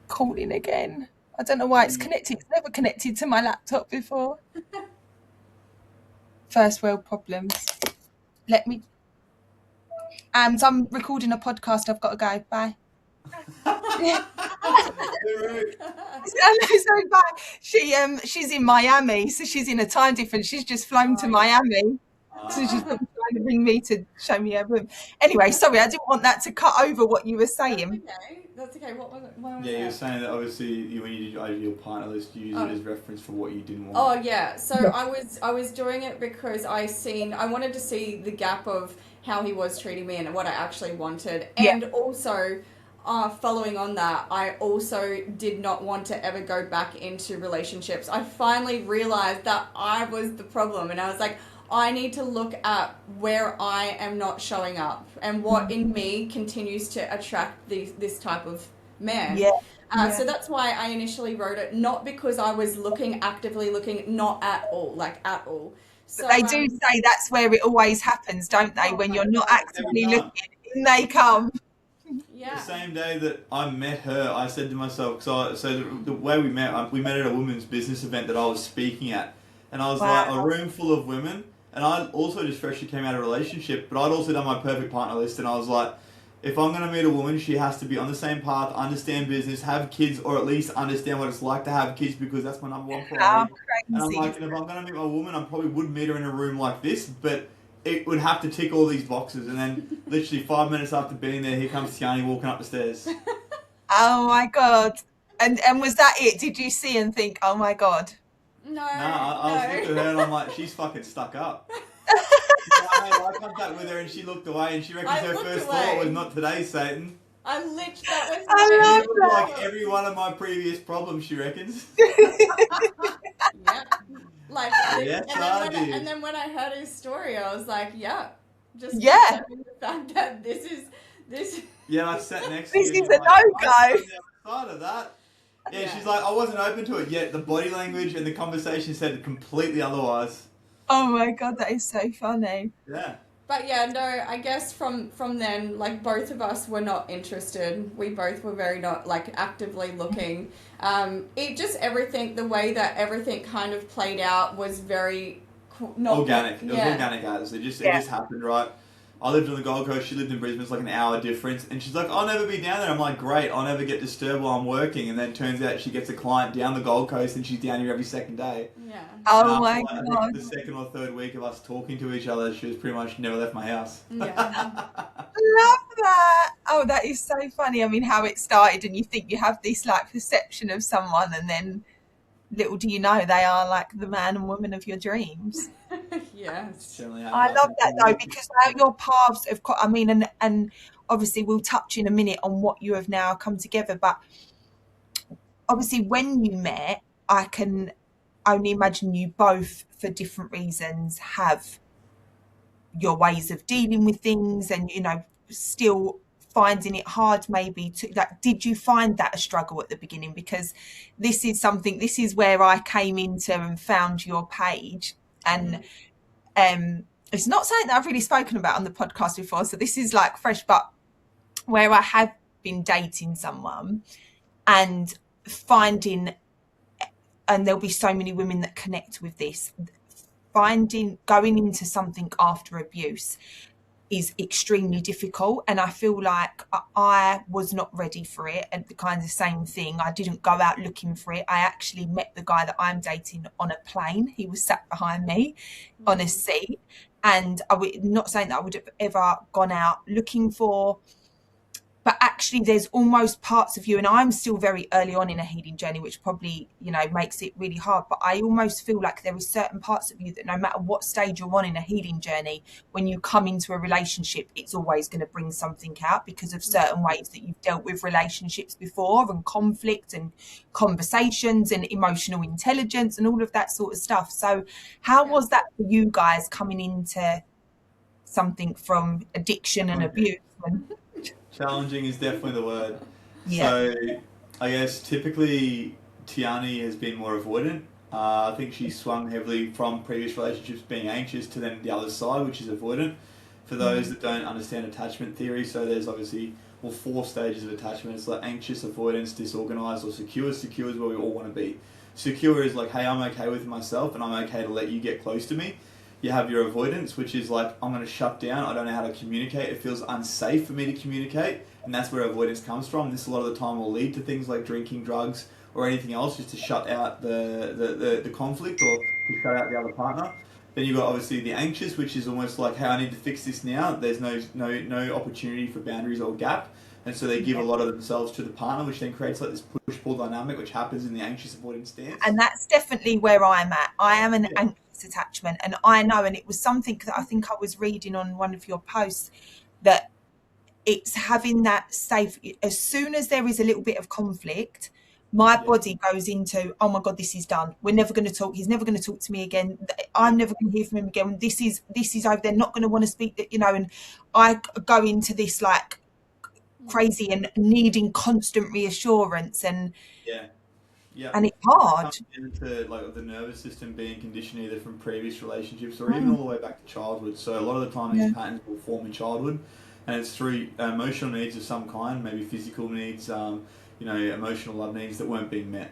calling again. I don't know why it's connected. It's never connected to my laptop before. First world problems. Let me. So I'm recording a podcast. I've got to go. Bye. So bye. She's in Miami, so she's in a time difference. She's just flown to Miami. So she's trying to ring me to show me her room. Anyway, sorry, I didn't want that to cut over what you were saying. That's okay. What was it? What was Yeah, that? you're saying that obviously when you did your partner list, you use it as reference for what you didn't want. Oh yeah. So I was doing it because I wanted to see the gap of how he was treating me and what I actually wanted, and also. Following on that, I also did not want to ever go back into relationships. I finally realized that I was the problem, and I was like, I need to look at where I am not showing up and what in me continues to attract this type of man. So that's why I initially wrote it, not because I was actively looking, not at all, like at all. So But they do say that's where it always happens, don't they? When you're not actively looking, in they come. Yeah. The same day that I met her, I said to myself, the way we met at a women's business event that I was speaking at, and I was like a room full of women, and I also just freshly came out of a relationship, but I'd also done my perfect partner list, and I was like, if I'm going to meet a woman, she has to be on the same path, understand business, have kids, or at least understand what it's like to have kids, because that's my number one priority. And I'm like, and if I'm going to meet my woman, I probably would meet her in a room like this, but it would have to tick all these boxes. And then literally 5 minutes after being there, here comes Tiarny walking up the stairs. Oh my God. And was that it? Did you see and think, oh my God? No. I was looking at her and I'm like, she's fucking stuck up. I made eye contact with her and she looked away and she reckons her first thought was, not today, Satan. I literally, that was I love that. Like every one of my previous problems, she reckons. Yeah. Like, Yes, I did. and then when I heard his story, I was like, just accepting the fact that this. Yeah, I sat next This to you. is a no-go. Side of that. Yeah, she's like, I wasn't open to it yet. The body language and the conversation said completely otherwise. Oh my God, that is so funny. Yeah. But yeah, no, I guess from then, like, both of us were not interested. We both were very not, like, actively looking. It just everything, the way that everything kind of played out was very not organic. It was organic as it just happened, right? I lived on the Gold Coast, she lived in Brisbane, it's like an hour difference, and she's like, I'll never be down there. I'm like, great, I'll never get disturbed while I'm working, and then it turns out she gets a client down the Gold Coast and she's down here every second day. Yeah. Oh my I God. think the second or third week of us talking to each other, she was pretty much never left my house. Yeah. Love that. Oh, that is so funny. I mean, how it started, and you think you have this like perception of someone, and then little do you know they are like the man and woman of your dreams. Yeah. I love that though, because now your paths have got, I mean, and obviously we'll touch in a minute on what you have now come together, but obviously when you met, I can only imagine you both, for different reasons, have your ways of dealing with things, and you know, still finding it hard maybe to, like, did you find that a struggle at the beginning? Because this is where I came into and found your page, and it's not something that I've really spoken about on the podcast before, so this is like fresh, but where I have been dating someone and finding, and there'll be so many women that connect with this, going into something after abuse is extremely difficult, and I feel like I was not ready for it, and the kind of same thing, I didn't go out looking for it. I actually met the guy that I'm dating on a plane. He was sat behind me on a seat, and I would not saying that I would have ever gone out looking for but actually there's almost parts of you, and I'm still very early on in a healing journey, which probably, you know, makes it really hard, but I almost feel like there is certain parts of you that no matter what stage you're on in a healing journey, when you come into a relationship, it's always going to bring something out because of certain ways that you've dealt with relationships before, and conflict and conversations and emotional intelligence and all of that sort of stuff. So how was that for you guys coming into something from addiction and abuse? And, Challenging is definitely the word. yeah. So, I guess typically Tiarny has been more avoidant. I think she swung heavily from previous relationships being anxious to then the other side, which is avoidant. For those that don't understand attachment theory, so there's obviously 4 stages of attachment. It's like anxious, avoidance, disorganized, or secure. Secure is where we all want to be. Secure is like, hey, I'm okay with myself and I'm okay to let you get close to me. You have your avoidance, which is like, I'm going to shut down. I don't know how to communicate. It feels unsafe for me to communicate. And that's where avoidance comes from. This a lot of the time will lead to things like drinking, drugs, or anything else, just to shut out the conflict or to shut out the other partner. Then you've got obviously the anxious, which is almost like, hey, I need to fix this now. There's no opportunity for boundaries or gap. And so they give a lot of themselves to the partner, which then creates like this push-pull dynamic, which happens in the anxious avoidance stance. And that's definitely where I'm at. I am an anxious attachment, and I know, and it was something that I think I was reading on one of your posts, that it's having that safe, as soon as there is a little bit of conflict, my body goes into, oh my God, this is done. We're never going to talk. He's never going to talk to me again. I'm never going to hear from him again. This is over. They're not going to want to speak, you know, and I go into this like crazy and needing constant reassurance, and and it's hard. It comes down to like the nervous system being conditioned either from previous relationships or even all the way back to childhood. So a lot of the time these patterns will form in childhood, and it's through emotional needs of some kind, maybe physical needs, emotional love needs that weren't being met.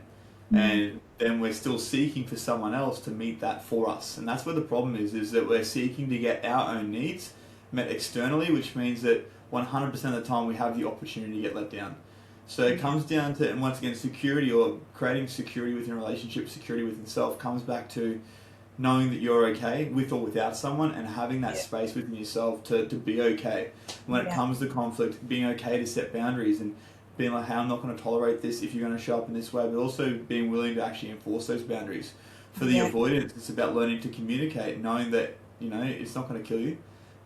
And then we're still seeking for someone else to meet that for us. And that's where the problem is that we're seeking to get our own needs met externally, which means that 100% of the time we have the opportunity to get let down. So it comes down to, and once again, security or creating security within a relationship, security within self, comes back to knowing that you're okay with or without someone, and having that space within yourself to be okay. When it comes to conflict, being okay to set boundaries and being like, hey, I'm not going to tolerate this if you're going to show up in this way, but also being willing to actually enforce those boundaries. For the avoidance, it's about learning to communicate, knowing that, it's not going to kill you.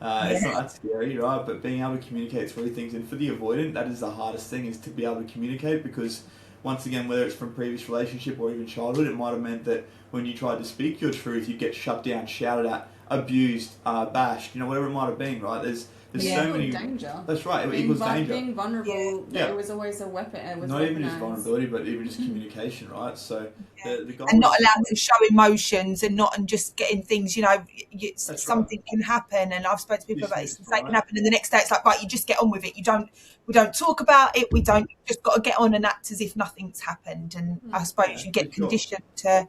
It's not that scary, right? But being able to communicate through things, and for the avoidant, that is the hardest thing, is to be able to communicate, because once again, whether it's from previous relationship or even childhood, it might have meant that when you tried to speak your truth, you get shut down, shouted at, abused, bashed, whatever it might have been, right? There's so many danger. That's right. It equals danger. Being vulnerable, it was always a weapon. It was not even just weaponized. vulnerability, but even just communication, right? So the goal And not is- allowed to show emotions, and just getting things, something can happen. And I've spoken to people about this, something can happen, and the next day it's like, right, you just get on with it. We don't talk about it. We don't, just got to get on and act as if nothing's happened. And I suppose you get conditioned to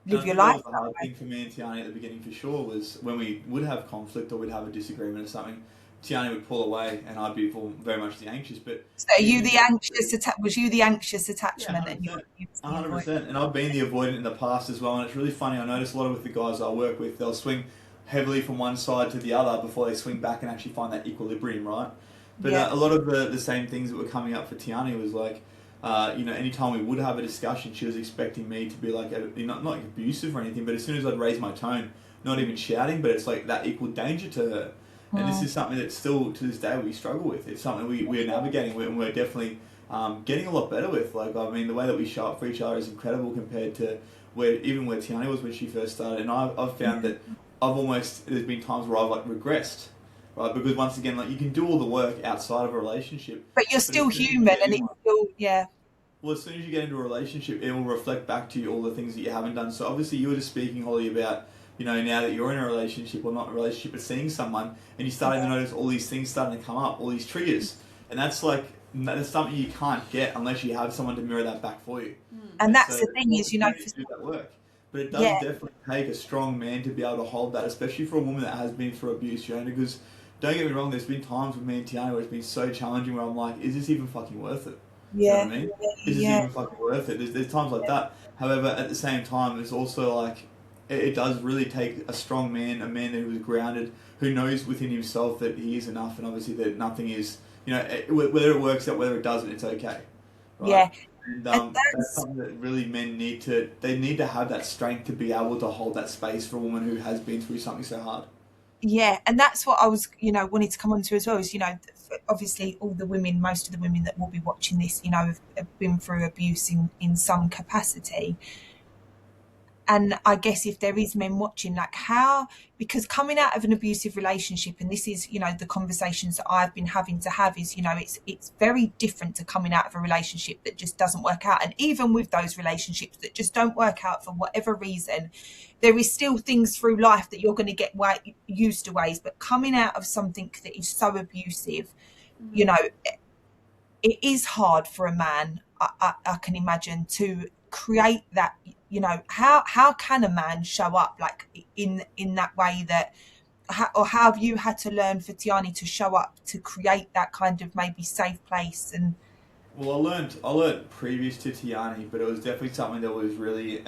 live your life. The hard thing for me and Tiarny at the beginning, for sure, was when we would have conflict or we'd have a disagreement or something, Tiarny would pull away, and I'd be very much the anxious. But so you the anxious was you the anxious attachment? Yeah, 100%. And 100%. And I've been the avoidant in the past as well, and it's really funny. I notice a lot with the guys I work with, they'll swing heavily from one side to the other before they swing back and actually find that equilibrium, right? But a lot of the same things that were coming up for Tiarny was like, anytime we would have a discussion, she was expecting me to be like, not like abusive or anything, but as soon as I'd raise my tone, not even shouting, but it's like that equal danger to her. And this is something that still, to this day, we struggle with. It's something we're navigating with, and we're definitely getting a lot better with. Like, I mean, the way that we show up for each other is incredible compared to where Tiarny was when she first started. And I've found that there's been times where I've regressed, right? Because once again, you can do all the work outside of a relationship, but you're still human, and it's still Well, as soon as you get into a relationship, it will reflect back to you all the things that you haven't done. So obviously, you were just speaking, Hollie, about now that you're in a relationship, or not a relationship, but seeing someone, and you're starting to notice all these things starting to come up, all these triggers, and that's something you can't get unless you have someone to mirror that back for you. And that's the thing is, do that work. But it does definitely take a strong man to be able to hold that, especially for a woman that has been through abuse, because don't get me wrong, there's been times with me and Tiarny where it's been so challenging where I'm like, is this even fucking worth it? You know what I mean? Is this even fucking worth it? There's times like that. However, at the same time, it's also like, it does really take a strong man, a man who is grounded, who knows within himself that he is enough, and obviously that nothing is you know, whether it works out, whether it doesn't, it's okay. Right? Yeah. And And that's something that really men need to have that strength to be able to hold that space for a woman who has been through something so hard. Yeah, and that's what I was, wanted to come on to as well. Is obviously all the women, most of the women that will be watching this, have been through abuse in some capacity. And I guess if there is men watching, like because coming out of an abusive relationship, and this is, the conversations that I've been having to have is, it's very different to coming out of a relationship that just doesn't work out. And even with those relationships that just don't work out for whatever reason, there is still things through life that you're going to get used to ways. But coming out of something that is so abusive, it is hard for a man, I can imagine, to create that. How can a man show up like in that way that, or how have you had to learn for Tiarny to show up to create that kind of maybe safe place? And Well, I learned previous to Tiarny, but it was definitely something that was really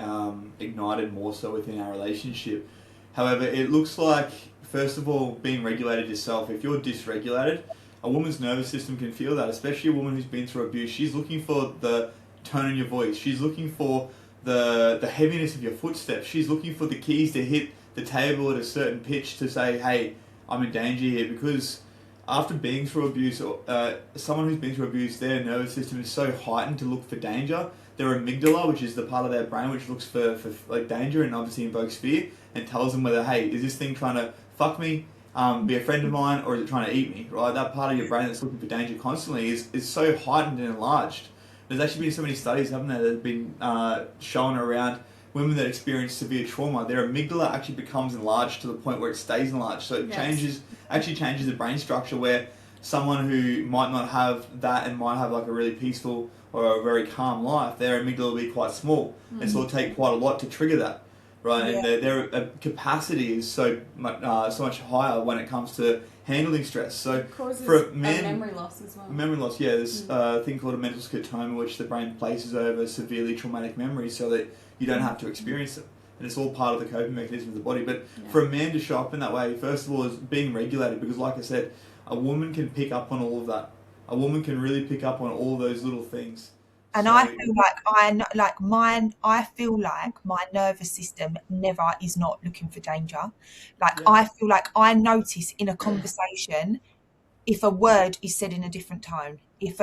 ignited more so within our relationship. However, it looks like, first of all, being regulated yourself. If you're dysregulated, a woman's nervous system can feel that, especially a woman who's been through abuse. She's looking for the tone in your voice. She's looking for the heaviness of your footsteps. She's looking for the keys to hit the table at a certain pitch to say, hey, I'm in danger here. Because after being through abuse, someone who's been through abuse, their nervous system is so heightened to look for danger. Their amygdala, which is the part of their brain which looks for like danger and obviously invokes fear, and tells them whether, hey, is this thing trying to fuck me, be a friend of mine, or is it trying to eat me, right? That part of your brain that's looking for danger constantly is so heightened and enlarged. There's actually been so many studies, haven't there, that have been shown around women that experience severe trauma. Their amygdala actually becomes enlarged to the point where it stays enlarged. So it changes the brain structure, where someone who might not have that and might have like a really peaceful or a very calm life, their amygdala will be quite small. And so it'll take quite a lot to trigger that. Right, and their capacity is so much higher when it comes to handling stress. So it causes for men, memory loss as well. Memory loss, yeah. There's a thing called a mental scotoma, which the brain places over severely traumatic memories so that you don't have to experience it. And it's all part of the coping mechanism of the body. But for a man to show up in that way, first of all, is being regulated. Because like I said, a woman can pick up on all of that. A woman can really pick up on all those little things. And I feel I feel like my nervous system is not looking for danger. I feel like I notice in a conversation if a word is said in a different tone. If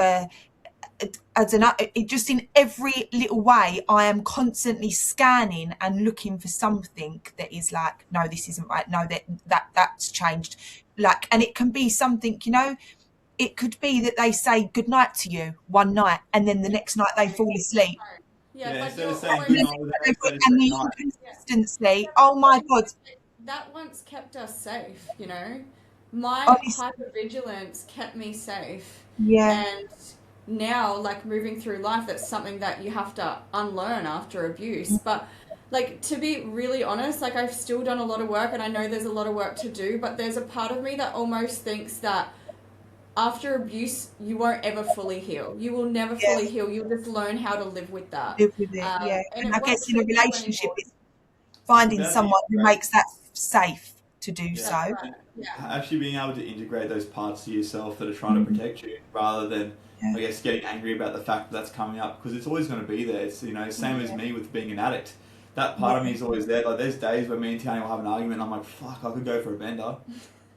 just in every little way, I am constantly scanning and looking for something that is like, no, this isn't right. No, that's changed. And it can be something, it could be that they say good night to you one night and then the next night they fall asleep. Instead of saying good night, and the inconsistency, oh my God. That once kept us safe, My hypervigilance kept me safe. Yeah. And now, moving through life, that's something that you have to unlearn after abuse. But to be really honest, I've still done a lot of work, and I know there's a lot of work to do, but there's a part of me that almost thinks that after abuse, you won't ever fully heal. You will never fully heal. You'll just learn how to live with that. Live with it, And I guess in a relationship, it's finding someone who makes that safe to do so. Right. Yeah. Actually being able to integrate those parts of yourself that are trying to protect you, rather than, I guess, getting angry about the fact that that's coming up, because it's always going to be there. It's, same as me with being an addict. That part of me is always there. There's days where me and Tiarny will have an argument and I'm like, fuck, I could go for a bender.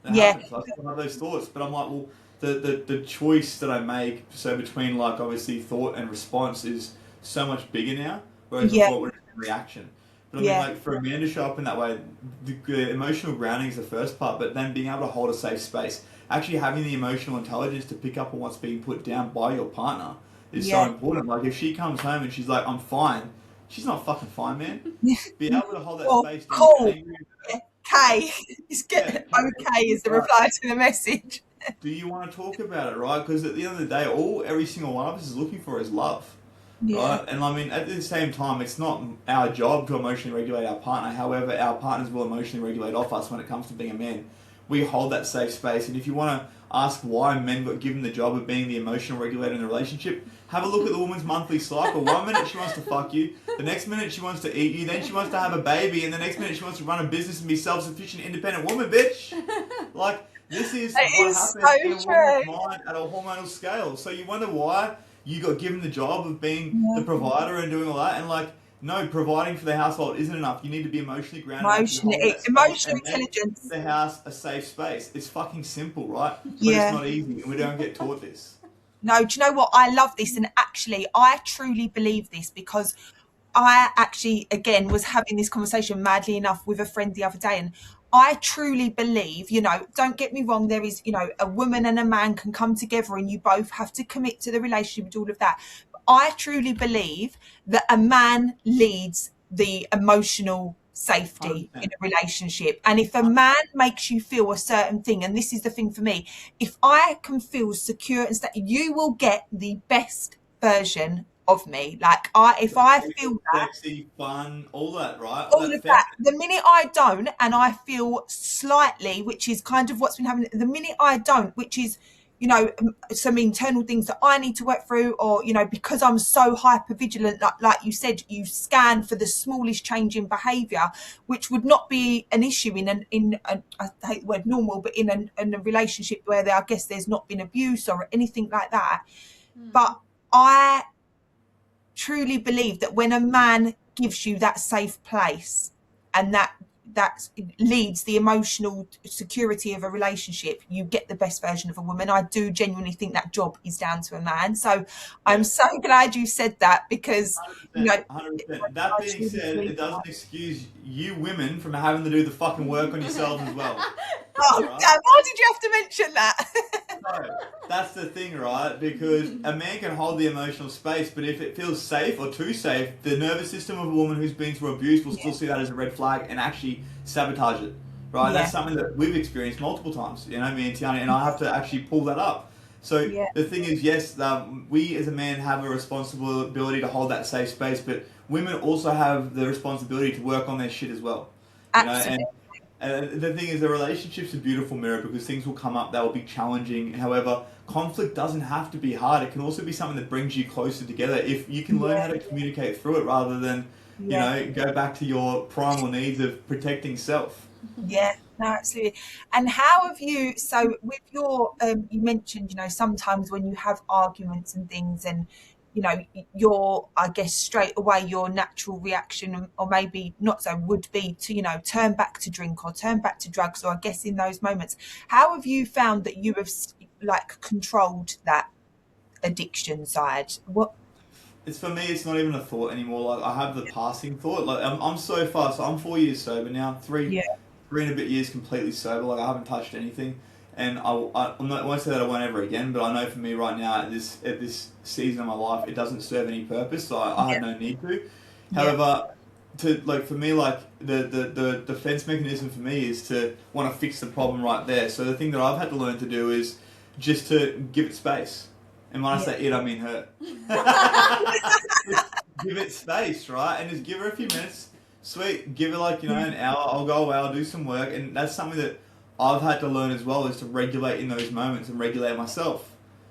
That happens. I still have those thoughts, but I'm like, well, the choice that I make, so between obviously thought and response, is so much bigger now, whereas before it would have been reaction. But I mean, for a man to show up in that way, the emotional grounding is the first part, but then being able to hold a safe space, actually having the emotional intelligence to pick up on what's being put down by your partner is so important. If she comes home and she's like, I'm fine, she's not fucking fine, man. Be able to hold that space. Cool. Okay. Okay is the reply to the message. Do you want to talk about it, right? Because at the end of the day, every single one of us is looking for is love. Right? And I mean, at the same time, it's not our job to emotionally regulate our partner. However, our partners will emotionally regulate off us when it comes to being a man. We hold that safe space. And if you want to ask why men got given the job of being the emotional regulator in the relationship, have a look at the woman's monthly cycle. 1 minute she wants to fuck you, the next minute she wants to eat you, then she wants to have a baby, and the next minute she wants to run a business and be self-sufficient, independent woman, bitch. This is It what is happens so in a woman's true. mind at a hormonal scale. So you wonder why you got given the job of being the Yeah. provider and doing all that, and like, no, providing for the household isn't enough. You need to be emotionally grounded enough to hold that space Emotional and make intelligence. the house a safe space. It's fucking simple, right? But it's Yeah. not easy, and we don't get taught this. No, do you know what? I love this. And actually, I truly believe this because I actually, again, was having this conversation madly enough with a friend the other day. And I truly believe, don't get me wrong, there is, a woman and a man can come together and you both have to commit to the relationship and all of that. But I truly believe that a man leads the emotional safety in 100%. a relationship. And if a man makes you feel a certain thing, and this is the thing for me, if I can feel secure and you will get the best version of me. Like if I feel that, Sexy, fun, all that, right? all That of that, feminine. the minute I don't, and I feel slightly, which is kind of what's been happening, the minute I don't, which is, some internal things that I need to work through, or, because I'm so hyper vigilant, like you said, you scan for the smallest change in behaviour, which would not be an issue I hate the word normal, but in a relationship where I guess there's not been abuse or anything like that. But I truly believe that when a man gives you that safe place and that leads the emotional security of a relationship, you get the best version of a woman. I do genuinely think that job is down to a man. So I'm Yeah. so glad you said that because 100%, 100%. That I being truly said, believe it doesn't excuse you women from having to do the fucking work on yourselves as well. oh Right? damn, why did you have to mention that? So, that's the thing, right? Because a man can hold the emotional space, but if it feels safe or too safe, the nervous system of a woman who's been through abuse will still see that as a red flag and actually sabotage it, right? Yeah. That's something that we've experienced multiple times, me and Tiarny, and I have to actually pull that up. So Yeah. the thing is, yes, we as a man have a responsibility to hold that safe space, but women also have the responsibility to work on their shit as well. Absolutely. And the thing is, the relationship's a beautiful mirror because things will come up that will be challenging. However, conflict doesn't have to be hard. It can also be something that brings you closer together if you can learn how to communicate through it rather than, go back to your primal needs of protecting self. Yeah, no, absolutely. And how have you, so with your, you mentioned, sometimes when you have arguments and things and, your, I guess, straight away, your natural reaction, or maybe not so, would be to, turn back to drink or turn back to drugs, or I guess in those moments, how have you found that you have, like, controlled that addiction side? What? It's for me. It's not even a thought anymore. Like I have the passing thought. Like I'm so far. So I'm 4 years sober now. Yeah, Three and a bit years completely sober. Like I haven't touched anything, and I'm not. I won't say that I won't ever again. But I know for me right now at this season of my life, it doesn't serve any purpose. So I have no need to. yeah, However, for me, like the defense mechanism for me is to want to fix the problem right there. So the thing that I've had to learn to do is just to give it space. And when I say it, I mean her. Just give it space, right? And just give her a few minutes. Sweet. Give her an hour. I'll go away. I'll do some work. And that's something that I've had to learn as well is to regulate in those moments and regulate myself.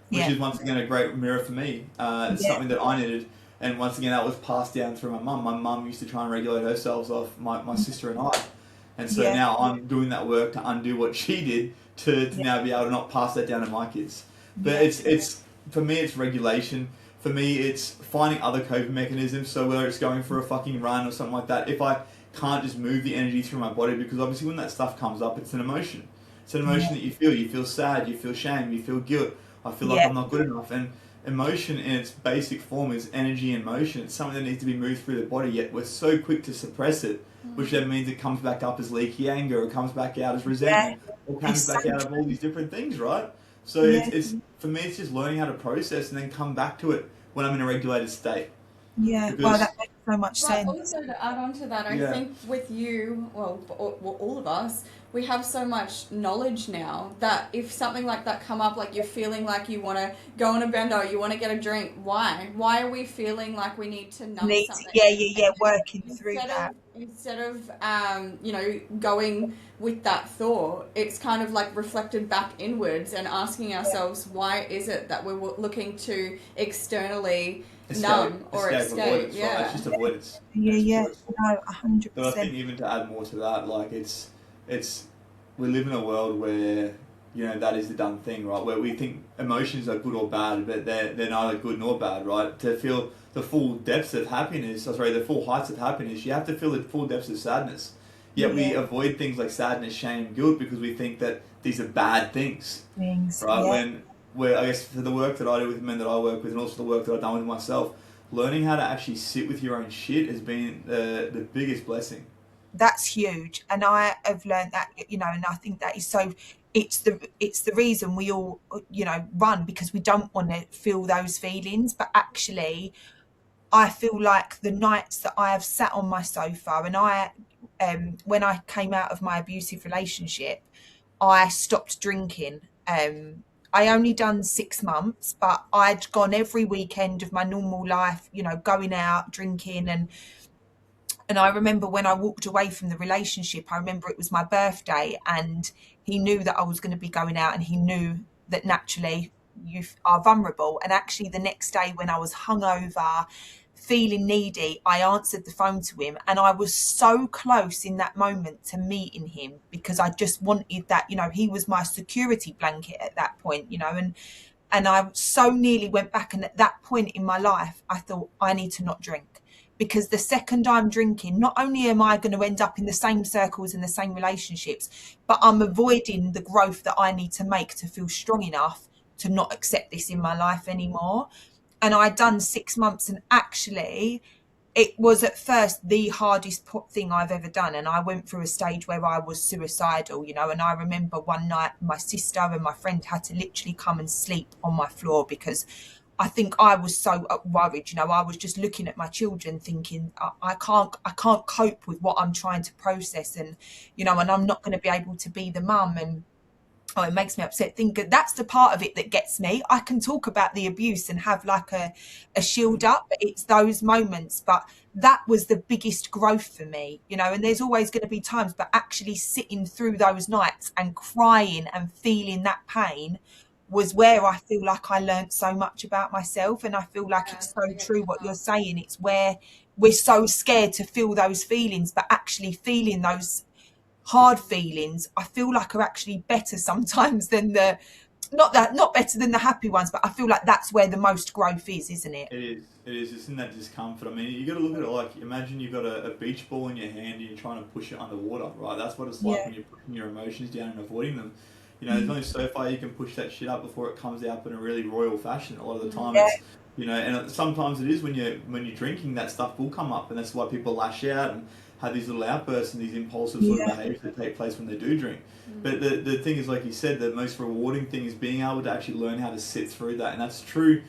Which Yeah. is once again a great mirror for me. It's something that I needed. And once again, that was passed down through my mum. My mum used to try and regulate herself off my sister and I. And so Yeah. now I'm doing that work to undo what she did to now be able to not pass that down to my kids. But it's for me, it's regulation. For me, it's finding other coping mechanisms. So whether it's going for a fucking run or something like that, if I can't just move the energy through my body, because obviously when that stuff comes up, it's an emotion. It's an emotion that you feel. You feel sad, you feel shame, you feel guilt. I feel like I'm not good enough. And emotion in its basic form is energy and motion. It's something that needs to be moved through the body, yet we're so quick to suppress it, which then means it comes back up as leaky anger, or comes back out as resentment, or comes back out of all these different things, right? So it's for me, it's just learning how to process and then come back to it when I'm in a regulated state. Yeah. Because- Well, that makes so much But sense. also to add on to that, I think with you, well, all of us, we have so much knowledge now that if something like that come up, like you're feeling like you want to go on a bender, you want to get a drink, why? Why are we feeling like we need to numb something? Working through that. Instead of going with that thought, it's kind of like reflected back inwards and asking ourselves, why is it that we're looking to externally numb or escape? Avoidance, right? It's just avoidance. Yeah. No, 100%. But I think even to add more to that, like it's we live in a world where that is the done thing, right? Where we think emotions are good or bad, but they're neither good nor bad, right? To feel the full depths of happiness, the full heights of happiness, you have to feel the full depths of sadness. Yet we avoid things like sadness, shame, guilt because we think that these are bad things, right? Where I guess for the work that I do with men that I work with, and also the work that I've done with myself, learning how to actually sit with your own shit has been the biggest blessing. That's huge, and I have learned that, and I think that is so. It's the reason we all, run, because we don't want to feel those feelings. But actually, I feel like the nights that I have sat on my sofa, and when I came out of my abusive relationship, I stopped drinking. I only done 6 months, but I'd gone every weekend of my normal life, going out, drinking, and I remember when I walked away from the relationship, I remember it was my birthday, and he knew that I was going to be going out, and he knew that naturally you are vulnerable. And actually, the next day when I was hungover, feeling needy, I answered the phone to him, and I was so close in that moment to meeting him, because I just wanted that, he was my security blanket at that point, and I so nearly went back. And at that point in my life, I thought, I need to not drink, because the second I'm drinking, not only am I going to end up in the same circles and the same relationships, but I'm avoiding the growth that I need to make to feel strong enough to not accept this in my life anymore. And I'd done 6 months, and actually it was at first the hardest thing I've ever done. And I went through a stage where I was suicidal, and I remember one night my sister and my friend had to literally come and sleep on my floor, because I think I was so worried. I was just looking at my children thinking, I can't cope with what I'm trying to process, and and I'm not going to be able to be the mum. And it makes me upset. That's the part of it that gets me. I can talk about the abuse and have like a shield up, but it's those moments. But that was the biggest growth for me, and there's always going to be times, but actually sitting through those nights and crying and feeling that pain was where I feel like I learned so much about myself. And I feel like it's so true what you're saying. It's where we're so scared to feel those feelings, but actually feeling those hard feelings, I feel like, are actually better sometimes than not better than the happy ones, but I feel like that's where the most growth is, isn't it? It is. It's in that discomfort. I mean, you got to look at it like, imagine you've got a beach ball in your hand and you're trying to push it underwater, right? That's what it's like when you're pushing your emotions down and avoiding them. There's only so far you can push that shit up before it comes out in a really royal fashion. A lot of the time, it's and sometimes it is when you're drinking, that stuff will come up, and that's why people lash out and have these little outbursts and these impulsive sort of behaviours that take place when they do drink. But the thing is, like you said, the most rewarding thing is being able to actually learn how to sit through that, and that's true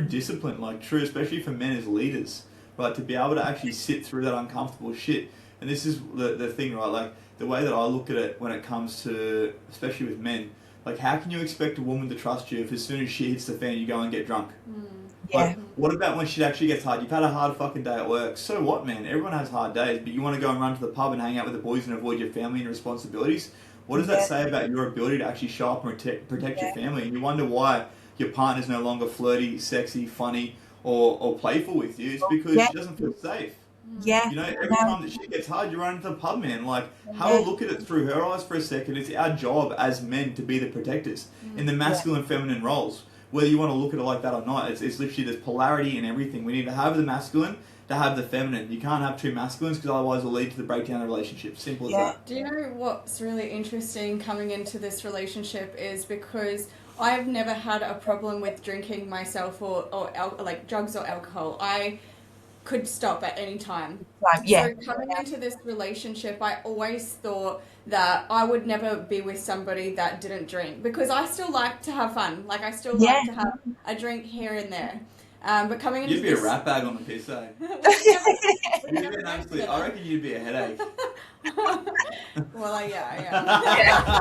discipline, especially for men as leaders, right? To be able to actually sit through that uncomfortable shit. And this is the thing, right? Like, the way that I look at it when it comes to, especially with men, like, how can you expect a woman to trust you if as soon as she hits the fan, you go and get drunk? Like, what about when shit actually gets hard? You've had a hard fucking day at work. So what, man? Everyone has hard days, but you want to go and run to the pub and hang out with the boys and avoid your family and responsibilities? What does that say about your ability to actually show up and protect your family? And you wonder why your partner's no longer flirty, sexy, funny, or playful with you. It's because she doesn't feel safe. Every time that shit gets hard, you run into the pub, man. Like, have a look at it through her eyes for a second. It's our job as men to be the protectors in the masculine and feminine roles. Whether you want to look at it like that or not, it's literally, there's polarity in everything. We need to have the masculine to have the feminine. You can't have two masculines, because otherwise it'll lead to the breakdown of relationships. Simple as that. Do you know what's really interesting coming into this relationship is because I've never had a problem with drinking myself or like drugs or alcohol. I could stop at any time. So coming into this relationship, I always thought that I would never be with somebody that didn't drink, because I still like to have fun. Like, I still like to have a drink here and there. But coming into you'd be a rat bag on the piss, eh? I reckon you'd be a headache. Well, yeah.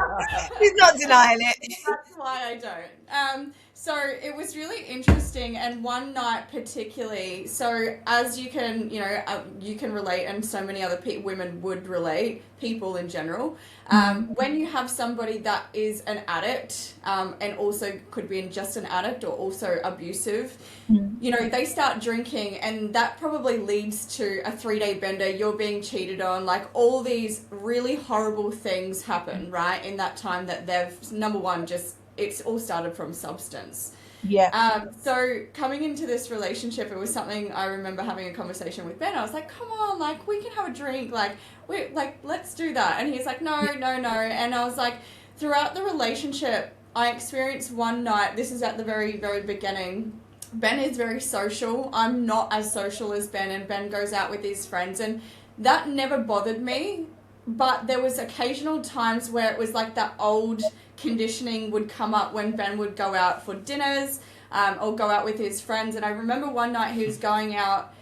He's not denying it. That's why I don't. So it was really interesting, and one night particularly. So as you can, you can relate, and so many other women would relate, people in general. When you have somebody that is an addict, and also could be just an addict or also abusive, they start drinking, and that probably leads to a 3-day bender. You're being cheated on, like all these really horrible things happen, right? In that time that they've, number one, just it's all started from substance. Yeah. So coming into this relationship, it was something I remember having a conversation with Ben. I was like, come on, like we can have a drink, let's do that. And he's like, no. And I was like, throughout the relationship, I experienced one night, this is at the very, very beginning. Ben is very social. I'm not as social as Ben, and Ben goes out with his friends, and that never bothered me. But there was occasional times where it was like that old conditioning would come up when Ben would go out for dinners, or go out with his friends. And I remember one night he was going out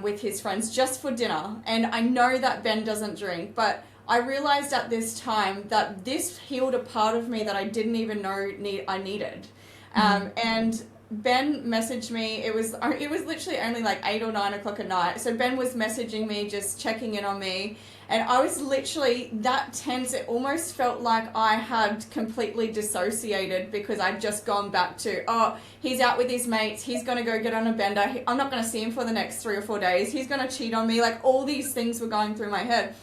with his friends just for dinner. And I know that Ben doesn't drink, but I realized at this time that this healed a part of me that I didn't even know I needed. And Ben messaged me. It was literally only like 8 or 9 o'clock at night. So Ben was messaging me, just checking in on me. And I was literally that tense. It almost felt like I had completely dissociated, because I'd just gone back to, he's out with his mates. He's going to go get on a bender. I'm not going to see him for the next 3 or 4 days. He's going to cheat on me. Like all these things were going through my head.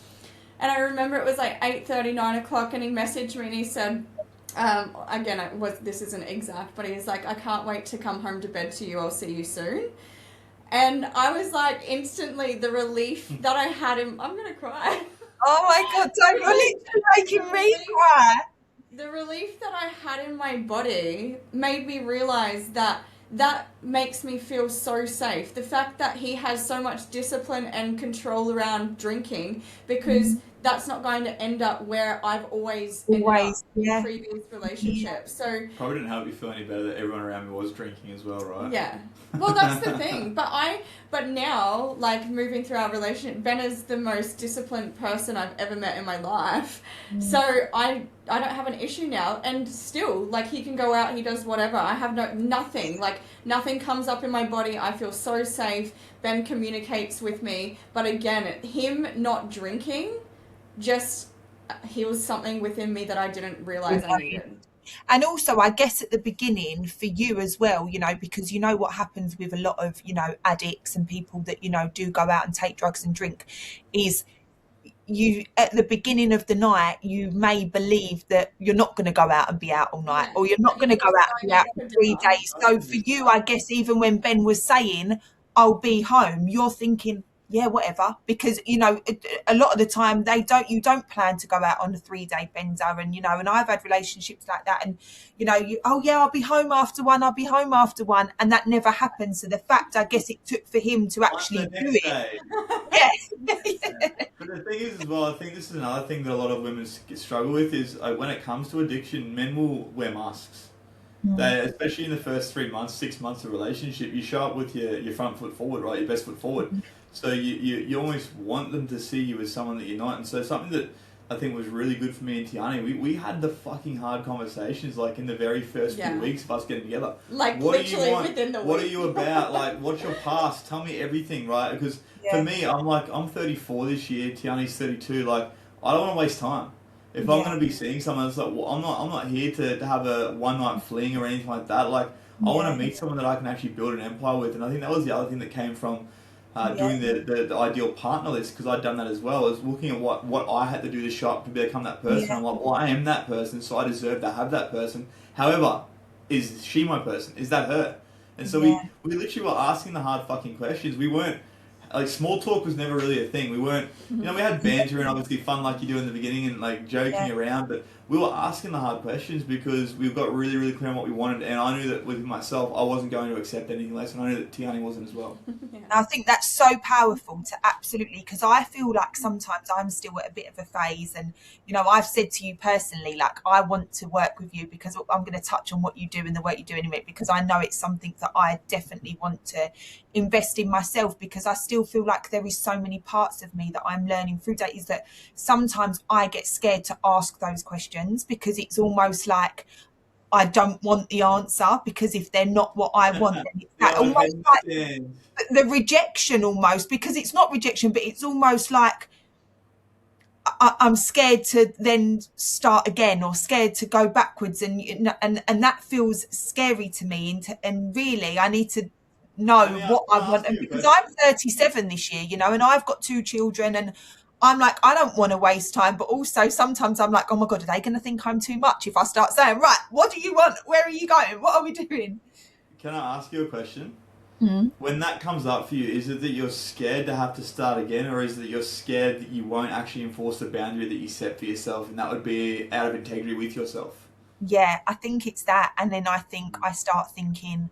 And I remember it was like 8:30, 9 o'clock, and he messaged me and he said, again, this isn't exact, but he's like, I can't wait to come home to bed to you. I'll see you soon. And I was like, instantly, the relief that I had I'm going to cry. Oh my God, don't, you're literally making me cry. The relief that I had in my body made me realize that makes me feel so safe. The fact that he has so much discipline and control around drinking, because that's not going to end up where I've always ended up in previous relationships. So probably didn't help you feel any better that everyone around me was drinking as well, right? Yeah. Well, that's the thing. But now, like moving through our relationship, Ben is the most disciplined person I've ever met in my life. So I don't have an issue now, and still, like, he can go out, he does whatever. I have nothing comes up in my body. I feel so safe. Ben communicates with me, but again, him not drinking just heals something within me that I didn't realize I needed. And also, I guess at the beginning for you as well, because what happens with a lot of, addicts and people that, do go out and take drugs and drink is you, at the beginning of the night, you may believe that you're not going to go out and be out all night, or you're not going to go out and be out for 3 days. So for you, I guess, even when Ben was saying, I'll be home, you're thinking, yeah, whatever, because a lot of the time you don't plan to go out on a 3-day bender, and and I've had relationships like that, and I'll be home after one, and that never happens. So the fact, I guess, it took for him to actually do it. Yes. But the thing is as well, I think this is another thing that a lot of women struggle with is when it comes to addiction, men will wear masks. They, especially in the first 3 months, 6 months of relationship, you show up with your front foot forward, right? Your best foot forward. So you almost want them to see you as someone that you're not. And so something that I think was really good for me and Tiarny, we had the fucking hard conversations, like in the very first few weeks of us getting together. Like, what literally do you want? within the week. What are you about? Like, what's your past? Tell me everything, right? Because for me, I'm 34 this year, Tiarny's 32. Like, I don't want to waste time. If I'm going to be seeing someone, it's like, well, I'm not here to have a one-night fling or anything like that. Like, I want to meet someone that I can actually build an empire with. And I think that was the other thing that came from doing the ideal partner list, because I'd done that as well, is looking at what I had to do to show up to become that person. I'm like, well, I am that person, so I deserve to have that person. However, is she my person? Is that her? And so we literally were asking the hard fucking questions. We weren't, like, small talk was never really a thing. We weren't, we had banter and obviously fun like you do in the beginning and like joking around, but we were asking the hard questions because we got really, really clear on what we wanted, and I knew that with myself, I wasn't going to accept anything less, and I knew that Tiarny wasn't as well. I think that's so powerful to absolutely, because I feel like sometimes I'm still at a bit of a phase, and I've said to you personally, like, I want to work with you because I'm going to touch on what you do and the work you do anyway, because I know it's something that I definitely want to invest in myself, because I still feel like there is so many parts of me that I'm learning through that, is that sometimes I get scared to ask those questions because it's almost like I don't want the answer, because if they're not what I want, then it's that Yeah, almost I like understand. the rejection, almost, because it's not rejection, but it's almost like I'm scared to then start again, or scared to go backwards, and that feels scary to me. And really, I need to know what Can I I want. ask And you a because question? I'm 37 this year, and I've got 2 children, and I'm like, I don't want to waste time, but also sometimes I'm like, oh my God, are they going to think I'm too much if I start saying, right, what do you want? Where are you going? What are we doing? Can I ask you a question? Mm. When that comes up for you, is it that you're scared to have to start again, or is it that you're scared that you won't actually enforce the boundary that you set for yourself, and that would be out of integrity with yourself? Yeah, I think it's that. And then I think I start thinking,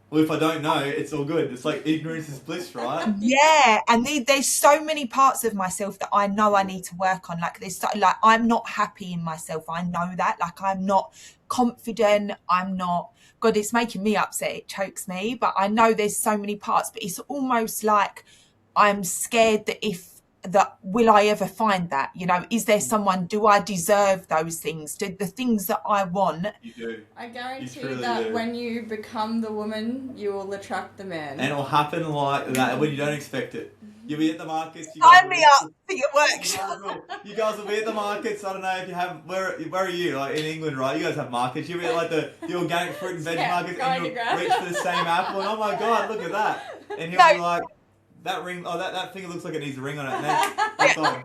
Well, if I don't know, it's all good. It's like ignorance is bliss, right? yeah, and there's so many parts of myself that I know I need to work on. Like like I'm not happy in myself. I know that. Like I'm not confident. I'm not. God, it's making me upset. It chokes me. But I know there's so many parts. But it's almost like I'm scared that will I ever find that? Is there someone? Do I deserve those things? Do the things that I want? You do. I You guarantee truly that do. when you become the woman, you will attract the man. And it'll happen like that when you don't expect it. You'll be at the markets. Sign me up for your workshop. You guys will be at the markets. I don't know if you have. Where are you? Like in England, right? You guys have markets. You'll be at like the organic fruit and veg Yeah, markets, going and to you'll grab. reach for the same apple. And oh my God, look at that! And he'll No. be like, that ring. Oh, that finger looks like it needs a ring on it. And then that's all.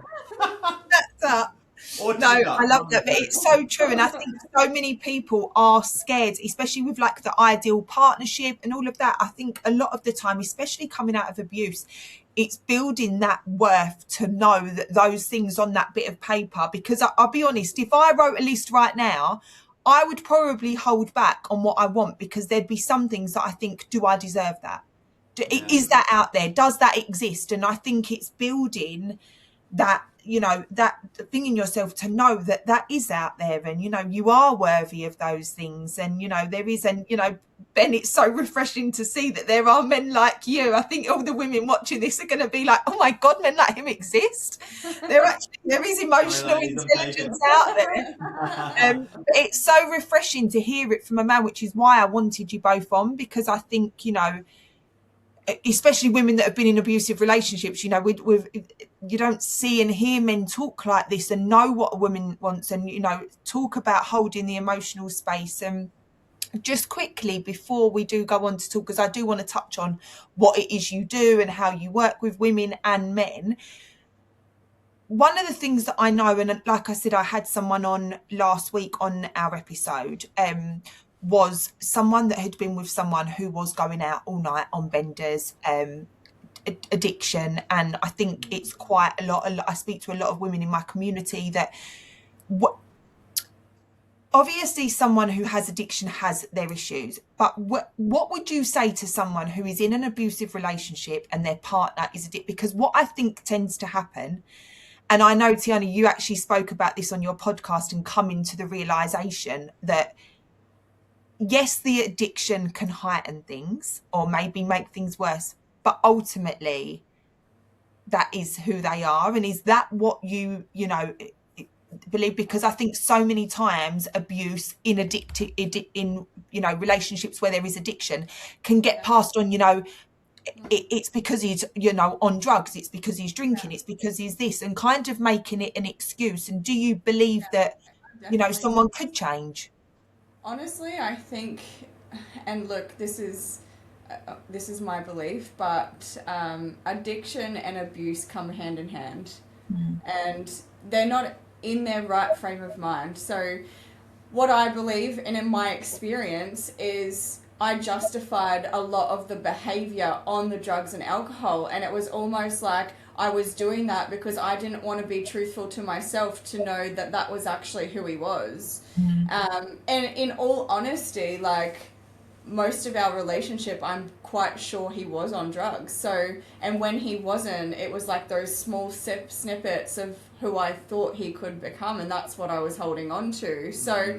That's up. Or No, ticker, I love one that, of but the it's two. so true. And I think so many people are scared, especially with like the ideal partnership and all of that. I think a lot of the time, especially coming out of abuse, it's building that worth to know that those things on that bit of paper. Because I'll be honest, if I wrote a list right now, I would probably hold back on what I want, because there'd be some things that I think, do I deserve that? Yeah. Is that out there? Does that exist? And I think it's building that that thing in yourself to know that that is out there, and you are worthy of those things. And there is, and Ben, it's so refreshing to see that there are men like you. I think all the women watching this are going to be like, oh my God, men like him exist. There is emotional ladies, I'm intelligence out there. But it's so refreshing to hear it from a man, which is why I wanted you both on, because I think especially women that have been in abusive relationships, with you don't see and hear men talk like this and know what a woman wants, and talk about holding the emotional space. And just quickly before we do go on to talk, because I do want to touch on what it is you do and how you work with women and men. One of the things that I know, and like I said, I had someone on last week on our episode, was someone that had been with someone who was going out all night on benders, addiction. And I think it's quite a lot. I speak to a lot of women in my community that obviously someone who has addiction has their issues, but what would you say to someone who is in an abusive relationship and their partner is addicted? Because what I think tends to happen, and I know, Tiarny, you actually spoke about this on your podcast and come into the realization that yes, the addiction can heighten things or maybe make things worse, but ultimately that is who they are. And is that what you believe? Because I think so many times abuse in relationships where there is addiction can get passed on, it's because he's on drugs, it's because he's drinking, it's because he's this, and kind of making it an excuse. And do you believe that Definitely. someone could change? Honestly, I think, and look, this is my belief, but addiction and abuse come hand in hand, and they're not in their right frame of mind. So what I believe, and in my experience, is I justified a lot of the behavior on the drugs and alcohol, and it was almost like I was doing that because I didn't want to be truthful to myself to know that that was actually who he was. And in all honesty, like most of our relationship, I'm quite sure he was on drugs. So, and when he wasn't, it was like those small snippets of who I thought he could become, and that's what I was holding on to. So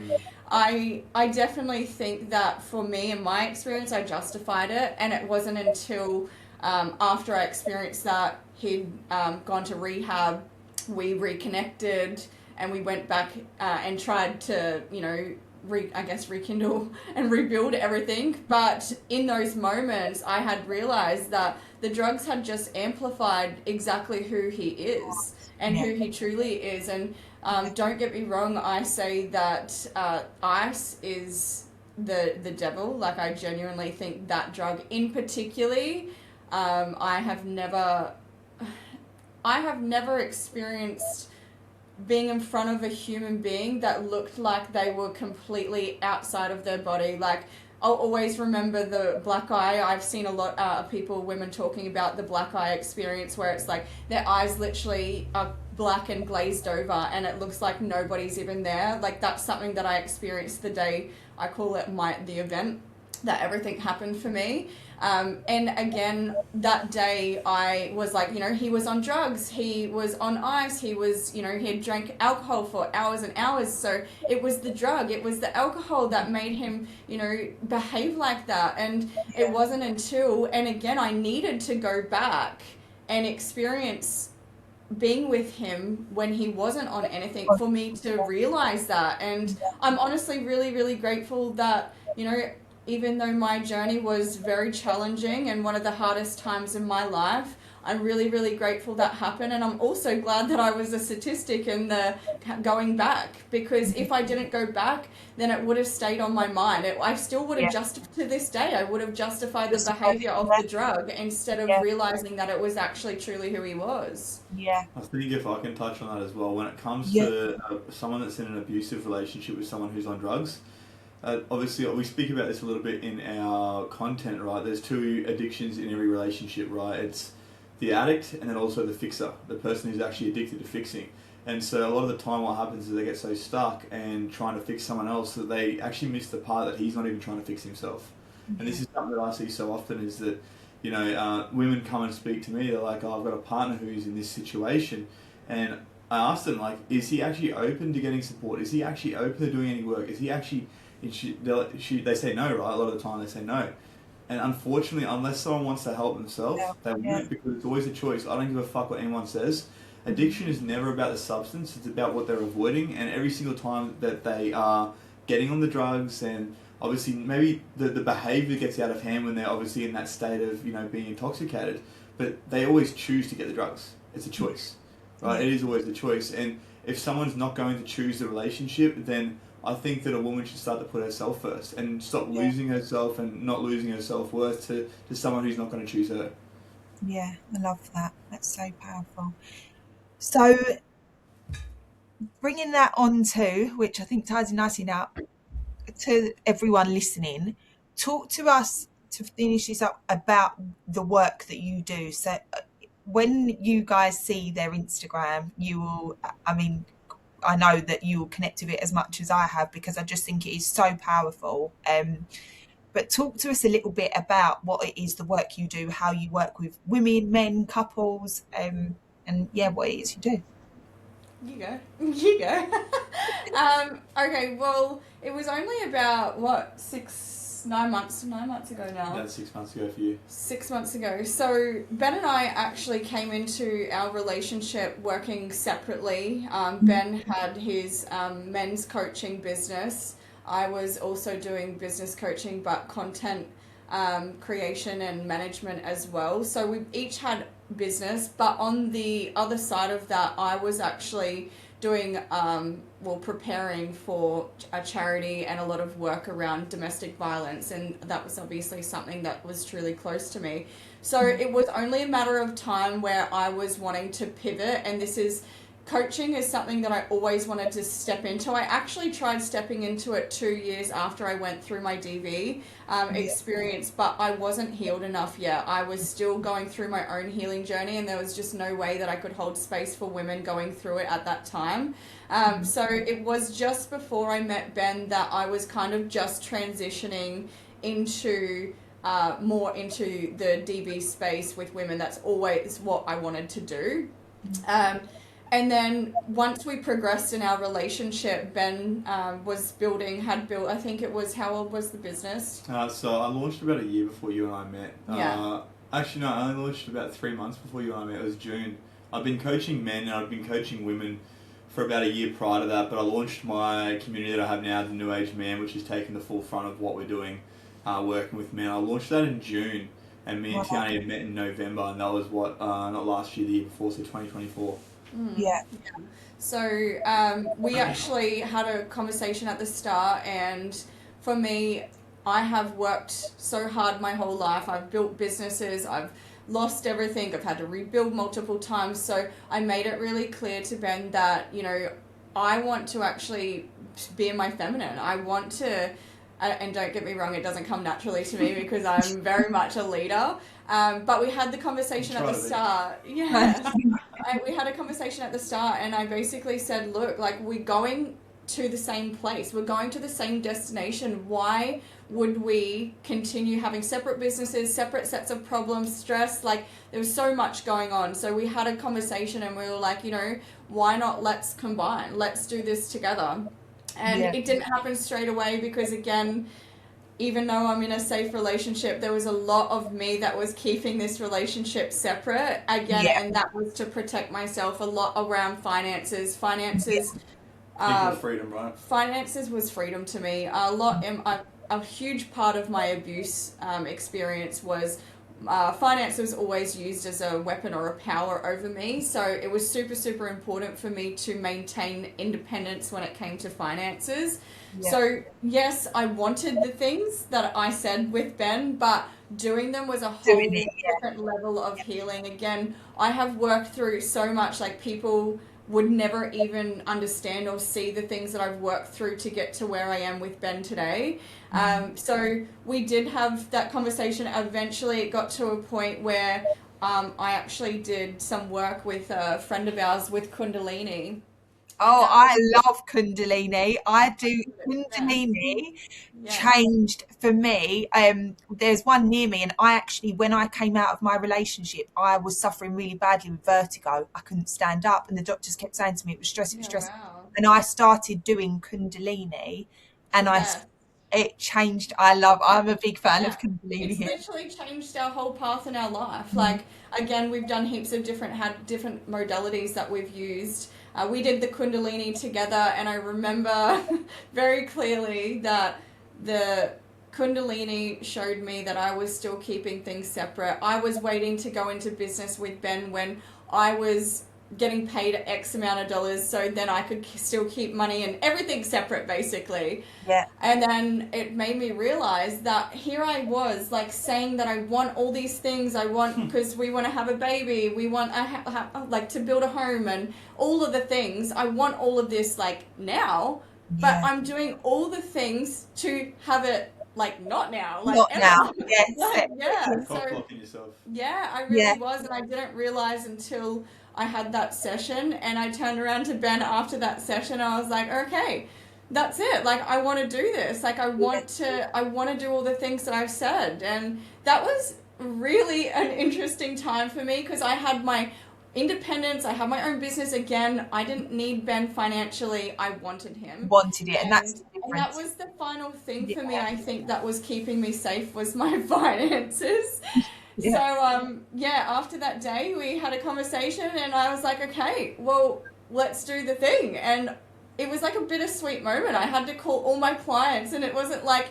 I definitely think that for me, in my experience, I justified it, and it wasn't until after I experienced that he'd gone to rehab, we reconnected, and we went back and tried to, rekindle and rebuild everything. But in those moments, I had realized that the drugs had just amplified exactly who he is and who he truly is. And don't get me wrong, I say that ice is the devil. Like, I genuinely think that drug in particularly, I have never experienced being in front of a human being that looked like they were completely outside of their body. Like, I'll always remember the black eye. I've seen a lot of women talking about the black eye experience, where it's like their eyes literally are black and glazed over and it looks like nobody's even there. Like, that's something that I experienced the day, I call it the event, that everything happened for me. And again, that day I was like, he was on drugs, he was on ice, he had drank alcohol for hours and hours. So it was the drug, it was the alcohol that made him, behave like that. And it wasn't until, and again, I needed to go back and experience being with him when he wasn't on anything for me to realize that. And I'm honestly really, really grateful that, even though my journey was very challenging and one of the hardest times in my life, I'm really, really grateful that happened. And I'm also glad that I was a statistic in the going back, because if I didn't go back, then it would have stayed on my mind. I still would have to this day, I would have justified the behavior of the drug instead of realizing that it was actually truly who he was. Yeah. I think if I can touch on that as well, when it comes to someone that's in an abusive relationship with someone who's on drugs, obviously we speak about this a little bit in our content, right? There's two addictions in every relationship, right? It's the addict and then also the fixer, the person who's actually addicted to fixing. And so a lot of the time what happens is they get so stuck and trying to fix someone else that they actually miss the part that he's not even trying to fix himself. And this is something that I see so often, is that, women come and speak to me, they're like, oh, I've got a partner who's in this situation. And I ask them, like, is he actually open to getting support? Is he actually open to doing any work? Is he actually... they say no, right? A lot of the time they say no. And unfortunately, unless someone wants to help themselves, they won't, because it's always a choice. I don't give a fuck what anyone says. Addiction is never about the substance, it's about what they're avoiding. And every single time that they are getting on the drugs, and obviously maybe the behaviour gets out of hand when they're obviously in that state of, being intoxicated, but they always choose to get the drugs. It's a choice, right? It is always a choice. And if someone's not going to choose the relationship, then I think that a woman should start to put herself first and stop losing herself and not losing her self-worth to someone who's not going to choose her. Yeah, I love that. That's so powerful. So bringing that on to, which I think ties in nicely now, to everyone listening, talk to us, to finish this up, about the work that you do. So when you guys see their Instagram, you will, I know that you will connect with it as much as I have, because I just think it is so powerful. But talk to us a little bit about what it is, the work you do, how you work with women, men, couples, and what it is you do. You go. Okay, well, it was only about, 9 months ago now. About 6 months ago for you. 6 months ago. So Ben and I actually came into our relationship working separately. Ben had his men's coaching business. I was also doing business coaching, but content creation and management as well. So we each had business, but on the other side of that, I was actually doing, preparing for a charity and a lot of work around domestic violence, and that was obviously something that was truly close to me. So it was only a matter of time where I was wanting to pivot, and coaching is something that I always wanted to step into. I actually tried stepping into it 2 years after I went through my DV experience, but I wasn't healed enough yet. I was still going through my own healing journey, and there was just no way that I could hold space for women going through it at that time. So it was just before I met Ben that I was kind of just transitioning into more into the DV space with women. That's always what I wanted to do. And then once we progressed in our relationship, Ben had built, I think it was, how old was the business? So I launched about a year before you and I met. Yeah. Actually, no, I only launched about 3 months before you and I met. It was June. I've been coaching men and I've been coaching women for about a year prior to that, but I launched my community that I have now, the New Age Man, which is taking the full front of what we're doing, working with men. I launched that in June, and me and Tiarny had met in November, and that was not last year, the year before, so 2024. Yeah. So we actually had a conversation at the start, and for me, I have worked so hard my whole life. I've built businesses, I've lost everything, I've had to rebuild multiple times. So I made it really clear to Ben that, you know, I want to actually be in my feminine. I want to, and don't get me wrong, it doesn't come naturally to me because I'm very much a leader. But we had the conversation at the start. Yeah. We had a conversation at the start, and I basically said, look, like, we're going to the same place. We're going to the same destination. Why would we continue having separate businesses, separate sets of problems, stress? Like, there was so much going on. So we had a conversation, and we were like, you know, why not let's combine? Let's do this together. And it didn't happen straight away because, again, even though I'm in a safe relationship, there was a lot of me that was keeping this relationship separate again, and that was to protect myself. A lot around finances. Freedom, right? Finances was freedom to me. A huge part of my abuse experience was finance was always used as a weapon or a power over me. So it was super, super important for me to maintain independence when it came to finances. Yeah. So yes, I wanted the things that I said with Ben, but doing them was a whole different level of healing. Again, I have worked through so much, like, people would never even understand or see the things that I've worked through to get to where I am with Ben today. So we did have that conversation. Eventually it got to a point where I actually did some work with a friend of ours with Kundalini. Oh, I love Kundalini. I do. Kundalini changed for me. There's one near me, and I actually, when I came out of my relationship, I was suffering really badly with vertigo. I couldn't stand up, and the doctors kept saying to me it was stress, it was stress. Wow. And I started doing Kundalini, and it changed. I'm a big fan of Kundalini. It's literally changed our whole path in our life. Like, again, we've done heaps of different modalities that we've used. We did the Kundalini together, and I remember very clearly that the Kundalini showed me that I was still keeping things separate. I was waiting to go into business with Ben when I was getting paid X amount of dollars, so then I could still keep money and everything separate, basically. Yeah. And then it made me realize that here I was, like, saying that I want all these things. I want, because we want to have a baby, we want like to build a home and all of the things. I want all of this, like, now, but I'm doing all the things to have it, like, not now, like, not ever. now. Yes. Like, yeah. So yourself. Yeah, I really was, and I didn't realize until I had that session, and I turned around to Ben after that session. I was like, okay, that's it. Like, I want to do this. Like, I want to do all the things that I've said. And that was really an interesting time for me because I had my independence. I had my own business again. I didn't need Ben financially. I wanted him. Wanted it, and that's the difference. And that was the final thing for me, I think, that was keeping me safe was my finances. So, after that day, we had a conversation, and I was like, okay, well, let's do the thing. And it was like a bittersweet moment. I had to call all my clients, and it wasn't like,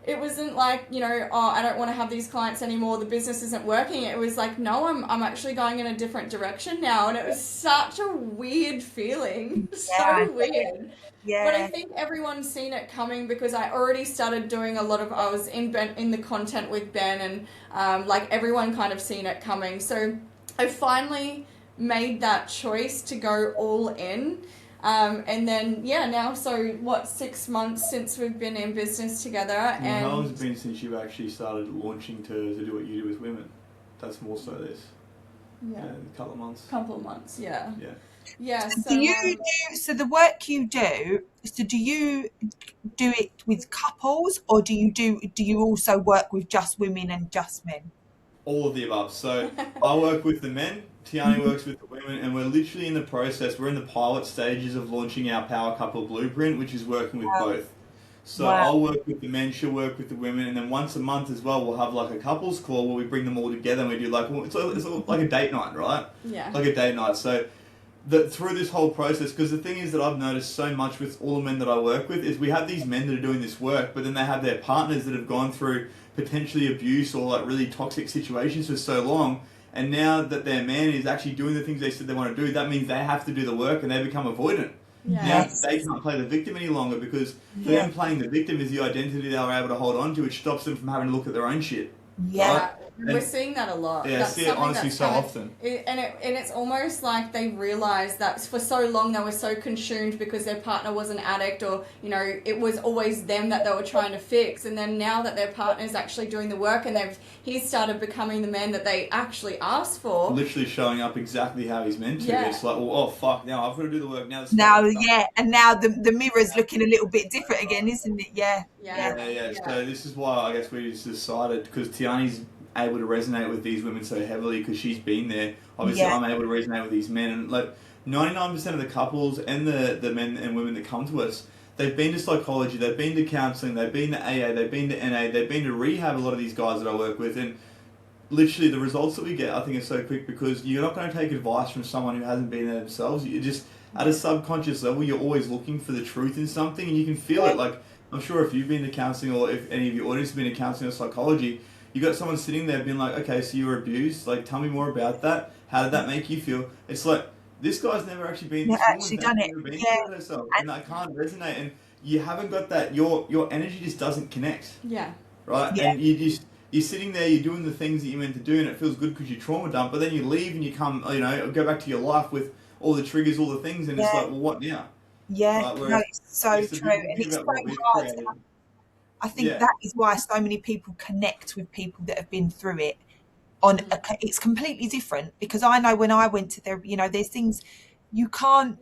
you know, oh, I don't want to have these clients anymore, the business isn't working. It was like, no, I'm actually going in a different direction now. And it was such a weird feeling. So weird. Yeah. But I think everyone's seen it coming because I already started doing I was in the content with Ben, and like, everyone kind of seen it coming. So I finally made that choice to go all in. And then, now, so 6 months since we've been in business together. And how long has it been since you've actually started launching to do what you do with women? That's more so this. Yeah. A couple of months. Yeah. So do you do the work you do? So do you do it with couples, or do you also work with just women and just men? All of the above. So I work with the men, Tiarny works with the women, and we're literally in the process. We're in the pilot stages of launching our Power Couple Blueprint, which is working with both. So I'll work with the men, she'll work with the women, and then once a month as well, we'll have like a couples call where we bring them all together and we do like, it's like a date night, right? Yeah. Like a date night. So that through this whole process, because the thing is that I've noticed so much with all the men that I work with is we have these men that are doing this work, but then they have their partners that have gone through potentially abuse or like really toxic situations for so long, and now that their man is actually doing the things they said they want to do, that means they have to do the work and they become avoidant. Yeah. Now they can't play the victim any longer because for them playing the victim is the identity they were able to hold on to, which stops them from having to look at their own shit. Yeah. We're seeing that a lot. Yeah, I see it something honestly that's so kind of- often. and it's almost like they realised that for so long they were so consumed because their partner was an addict, or it was always them that they were trying to fix, and then now that their partner's actually doing the work and he's started becoming the man that they actually asked for. Literally showing up exactly how he's meant to. Yeah. It's like, well, oh fuck, now I've got to do the work now. And now the mirror's looking a little bit different again, isn't it? Yeah. So this is why I guess we just decided, because Tiarny's able to resonate with these women so heavily because she's been there. Obviously, I'm able to resonate with these men, and like 99% of the couples and the men and women that come to us, they've been to psychology, they've been to counselling, they've been to AA, they've been to NA, they've been to rehab. A lot of these guys that I work with, and literally the results that we get, I think, are so quick because you're not going to take advice from someone who hasn't been there themselves. You just at a subconscious level, you're always looking for the truth in something, and you can feel it. Like I'm sure if you've been to counselling, or if any of your audience have been to counselling or psychology, you got someone sitting there being like, okay, so you were abused. Like, tell me more about that. How did that make you feel? It's like, this guy's never actually been Never actually done it. Been Yeah. through herself, and I can't resonate. And you haven't got that. Your energy just doesn't connect. Yeah. Right. Yeah. And you're sitting there, you're doing the things that you're meant to do, and it feels good because you're trauma dumped. But then you leave and you come, go back to your life with all the triggers, all the things, and it's like, well, what now? Yeah. Right, No, it's so it's the true, beautiful and thing it's about so what we've hard. created. I think Yeah. that is why so many people connect with people that have been through it. It's completely different, because I know when I went to therapy, there's things you can't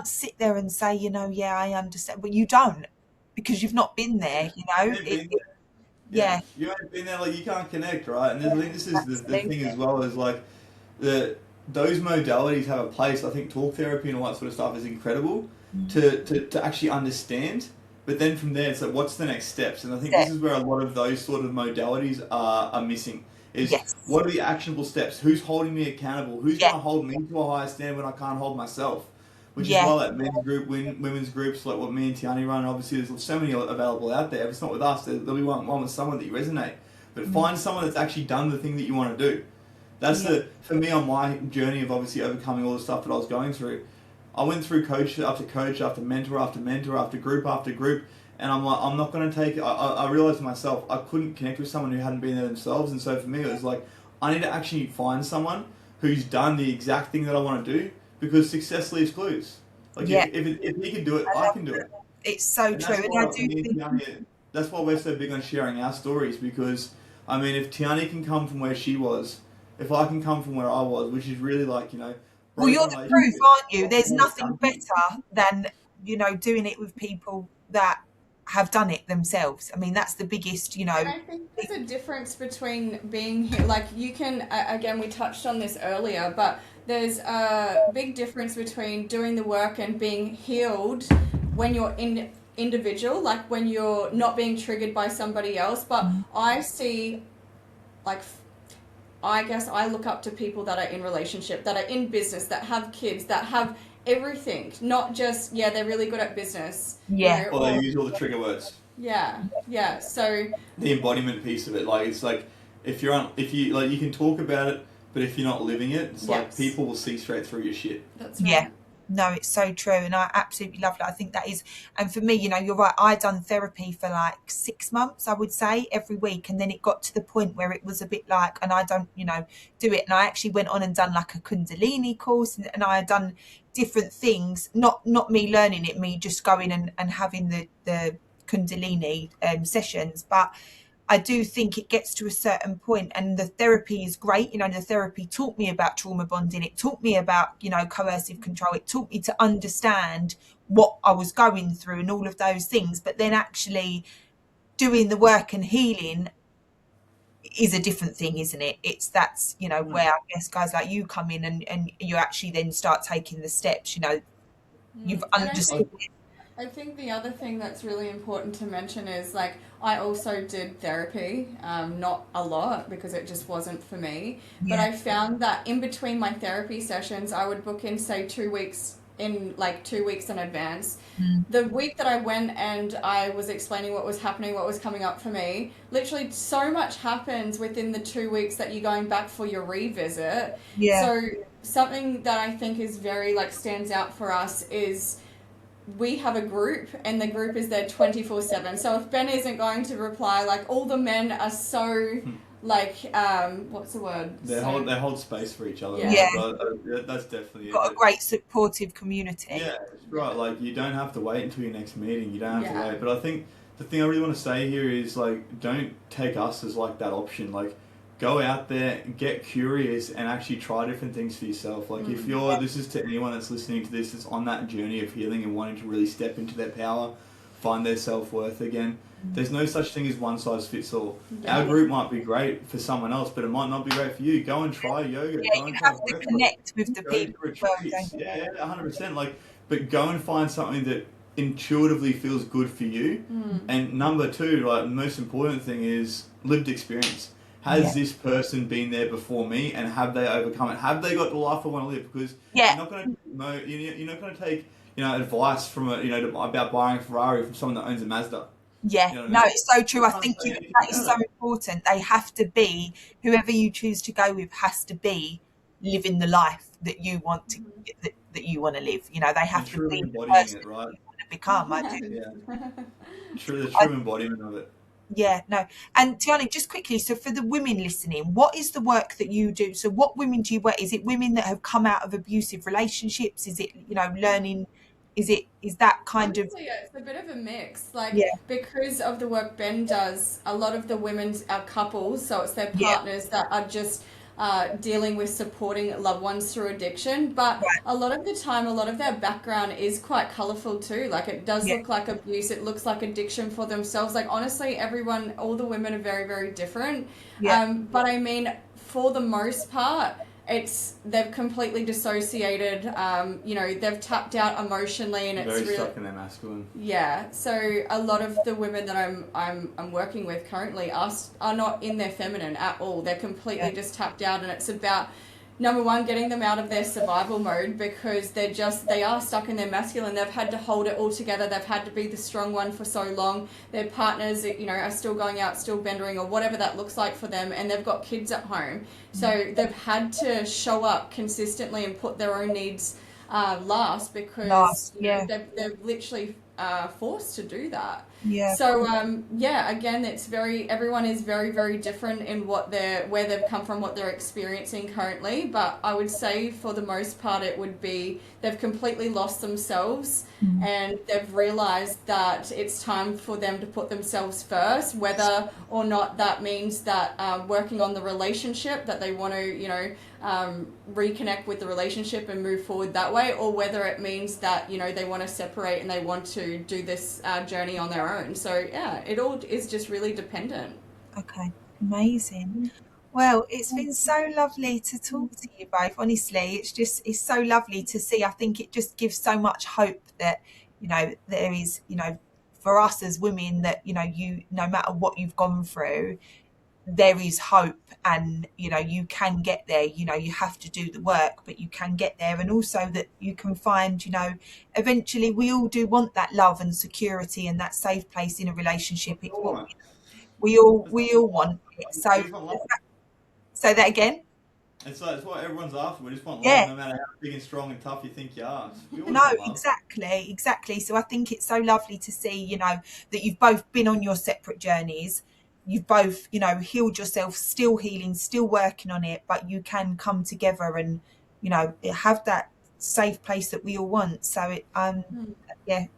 sit there and say, yeah, I understand, but you don't, because you've not been there. You ain't been Yeah. You ain't been there, like you can't connect, right? And I think this is the Absolutely. thing as well, is like those modalities have a place. I think talk therapy and all that sort of stuff is incredible to actually understand. But then from there, it's like, what's the next steps? And I think this is where a lot of those sort of modalities are missing. Is what are the actionable steps? Who's holding me accountable? Who's going to hold me to a higher standard when I can't hold myself? Which is why that men's group, women's groups, like what me and Tiarny run, obviously there's so many available out there. If it's not with us, there'll be one with someone that you resonate. But find someone that's actually done the thing that you want to do. That's for me on my journey of obviously overcoming all the stuff that I was going through. I went through coach after mentor after group, and I'm like, I'm not going to take it. I realized myself, I couldn't connect with someone who hadn't been there themselves. And so for me, it was like, I need to actually find someone who's done the exact thing that I want to do, because success leaves clues. Like if he can do it, I can do it. It's so true. And I do think that's why we're so big on sharing our stories, because I mean, if Tiarny can come from where she was, if I can come from where I was, which is really like, well, you're the proof, aren't you? There's nothing better than, doing it with people that have done it themselves. I mean, that's the biggest, And I think there's a difference between being here, like you can, again, we touched on this earlier, but there's a big difference between doing the work and being healed when you're individual, like when you're not being triggered by somebody else. But I see, like, I guess I look up to people that are in relationship, that are in business, that have kids, that have everything, not just, they're really good at business. Or they use all the trigger words. So the embodiment piece of it, like, it's like, if you like, you can talk about it, but if you're not living it, it's like people will see straight through your shit. That's right. Yeah. No, it's so true, and I absolutely love it. I think that is, and for me, you're right. I done therapy for like 6 months, I would say, every week, and then it got to the point where it was a bit like, and I don't, do it. And I actually went on and done like a Kundalini course, and I had done different things. Not me learning it, me just going and having the Kundalini sessions, but I do think it gets to a certain point, and the therapy is great. The therapy taught me about trauma bonding. It taught me about, coercive control. It taught me to understand what I was going through and all of those things. But then actually doing the work and healing is a different thing, isn't it? That's where I guess guys like you come in and you actually then start taking the steps, you've understood it. I think the other thing that's really important to mention is like I also did therapy, not a lot because it just wasn't for me. But Yeah. I found that in between my therapy sessions, I would book in, say, 2 weeks in like 2 weeks in advance. Mm. The week that I went and I was explaining what was happening, what was coming up for me, literally so much happens within the 2 weeks that you're going back for your revisit. Yeah. So something that I think is very like stands out for us is we have a group and the group is there 24/7. So if Ben isn't going to reply, like all the men are so like what's the word? They hold space for each other. Yeah. That's definitely Got a it. great supportive community. Yeah, it's right. Like you don't have to wait until your next meeting. You don't have Yeah. to wait. But I think the thing I really want to say here is like, don't take us as like that option. Like, go out there, get curious, and actually try different things for yourself. Like if you're, this is to anyone that's listening to this, that's on that journey of healing and wanting to really step into their power, find their self-worth again. There's no such thing as one size fits all. Yeah. Our group might be great for someone else, but it might not be great for you. Go and try yoga. Yeah, Go you and try have to breath work. connect with the Go to people as well, retreats. don't you? Yeah, 100%. Like, but go and find something that intuitively feels good for you. And number two, like the most important thing is lived experience. Has this person been there before me, and have they overcome it? Have they got the life I want to live? Because Yeah. you're not going to you're not going to take advice from about buying a Ferrari from someone that owns a Mazda. Yeah, You know what I no, mean? it's so true. I Can't think say anything that is about so important. They have to be, whoever you choose to go with has to be living the life that you want to that you want to live. You know, they have to truly be the embodying person it, right? you want to become. I do. Yeah, the true embodiment of it. Yeah, no. And Tiarny, just quickly, so for the women listening, what is the work that you do? So what women do you work? Is it women that have come out of abusive relationships? Is it, learning? Is that kind of, Honestly, it's a bit of a mix. Like, yeah, because of the work Ben does, a lot of the women are couples, so it's their yeah, partners that are just dealing with supporting loved ones through addiction. But right, a lot of the time, a lot of their background is quite colourful too. Like, it does yeah, look like abuse, it looks like addiction for themselves. Like, honestly, all the women are very, very different. yeah, But I mean, for the most part, they've completely dissociated. They've tapped out emotionally, and it's Very really stuck in their masculine. yeah. So a lot of the women that I'm working with currently are not in their feminine at all. They're completely yeah, just tapped out, and it's about number one, getting them out of their survival mode because they are stuck in their masculine. They've had to hold it all together. They've had to be the strong one for so long. Their partners, are still going out, still bendering or whatever that looks like for them, and they've got kids at home. So they've had to show up consistently and put their own needs last because last, yeah, they're literally forced to do that. yeah, So again, everyone is very, very different in where they've come from, what they're experiencing currently. But I would say for the most part, it would be they've completely lost themselves and they've realized that it's time for them to put themselves first, whether or not that means that working on the relationship that they want to, reconnect with the relationship and move forward that way, or whether it means that they want to separate and they want to do this journey on their own. So yeah, it all is just really dependent. okay, amazing. Well, it's been so lovely to talk to you both. Honestly, it's so lovely to see. I think it just gives so much hope that, there is, for us as women that, no matter what you've gone through, there is hope, and you can get there. You have to do the work, but you can get there. And also that you can find, eventually we all do want that love and security and that safe place in a relationship. It's what we all want it. So We just want love. say that again. It's what everyone's after. We just want love, Yeah. no matter how big and strong and tough you think you are. We all No, want love. exactly. So I think it's so lovely to see, that you've both been on your separate journeys. You've both, healed yourself, still healing, still working on it, but you can come together and, have that safe place that we all want. So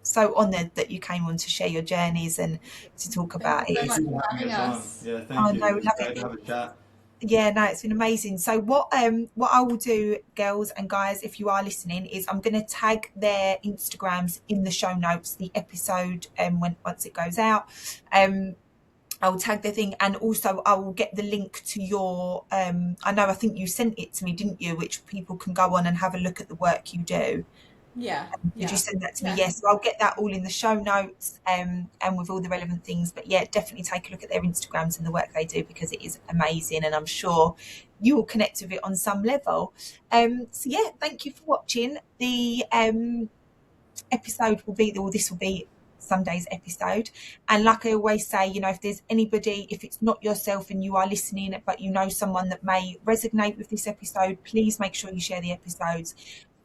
so honoured that you came on to share your journeys and to talk about Thank it. you so much for having us. Yeah, thank Oh, you. no, It was love great it. to have a chat. Yeah, no, it's been amazing. So what I will do, girls and guys, if you are listening, is I'm going to tag their Instagrams in the show notes, the episode, once it goes out. I'll tag their thing, and also I will get the link to your I think you sent it to me, didn't you, which people can go on and have a look at the work you do. Yeah. Did you Yeah. send that to me? Yeah. Yes, so I'll get that all in the show notes, and with all the relevant things. But yeah, definitely take a look at their Instagrams and the work they do, because it is amazing, and I'm sure you will connect with it on some level. So yeah, thank you for watching. The episode will be, or this will be Sunday's episode. And like I always say, you know, if there's anybody, if it's not yourself and you are listening, but you know someone that may resonate with this episode, please make sure you share the episodes.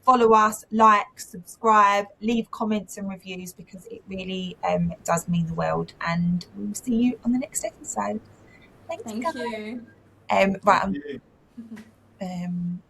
Follow us, like, subscribe, leave comments and reviews, because it really does mean the world. And we'll see you on the next episode. Thanks, Thank guys. you. Right, Thank you.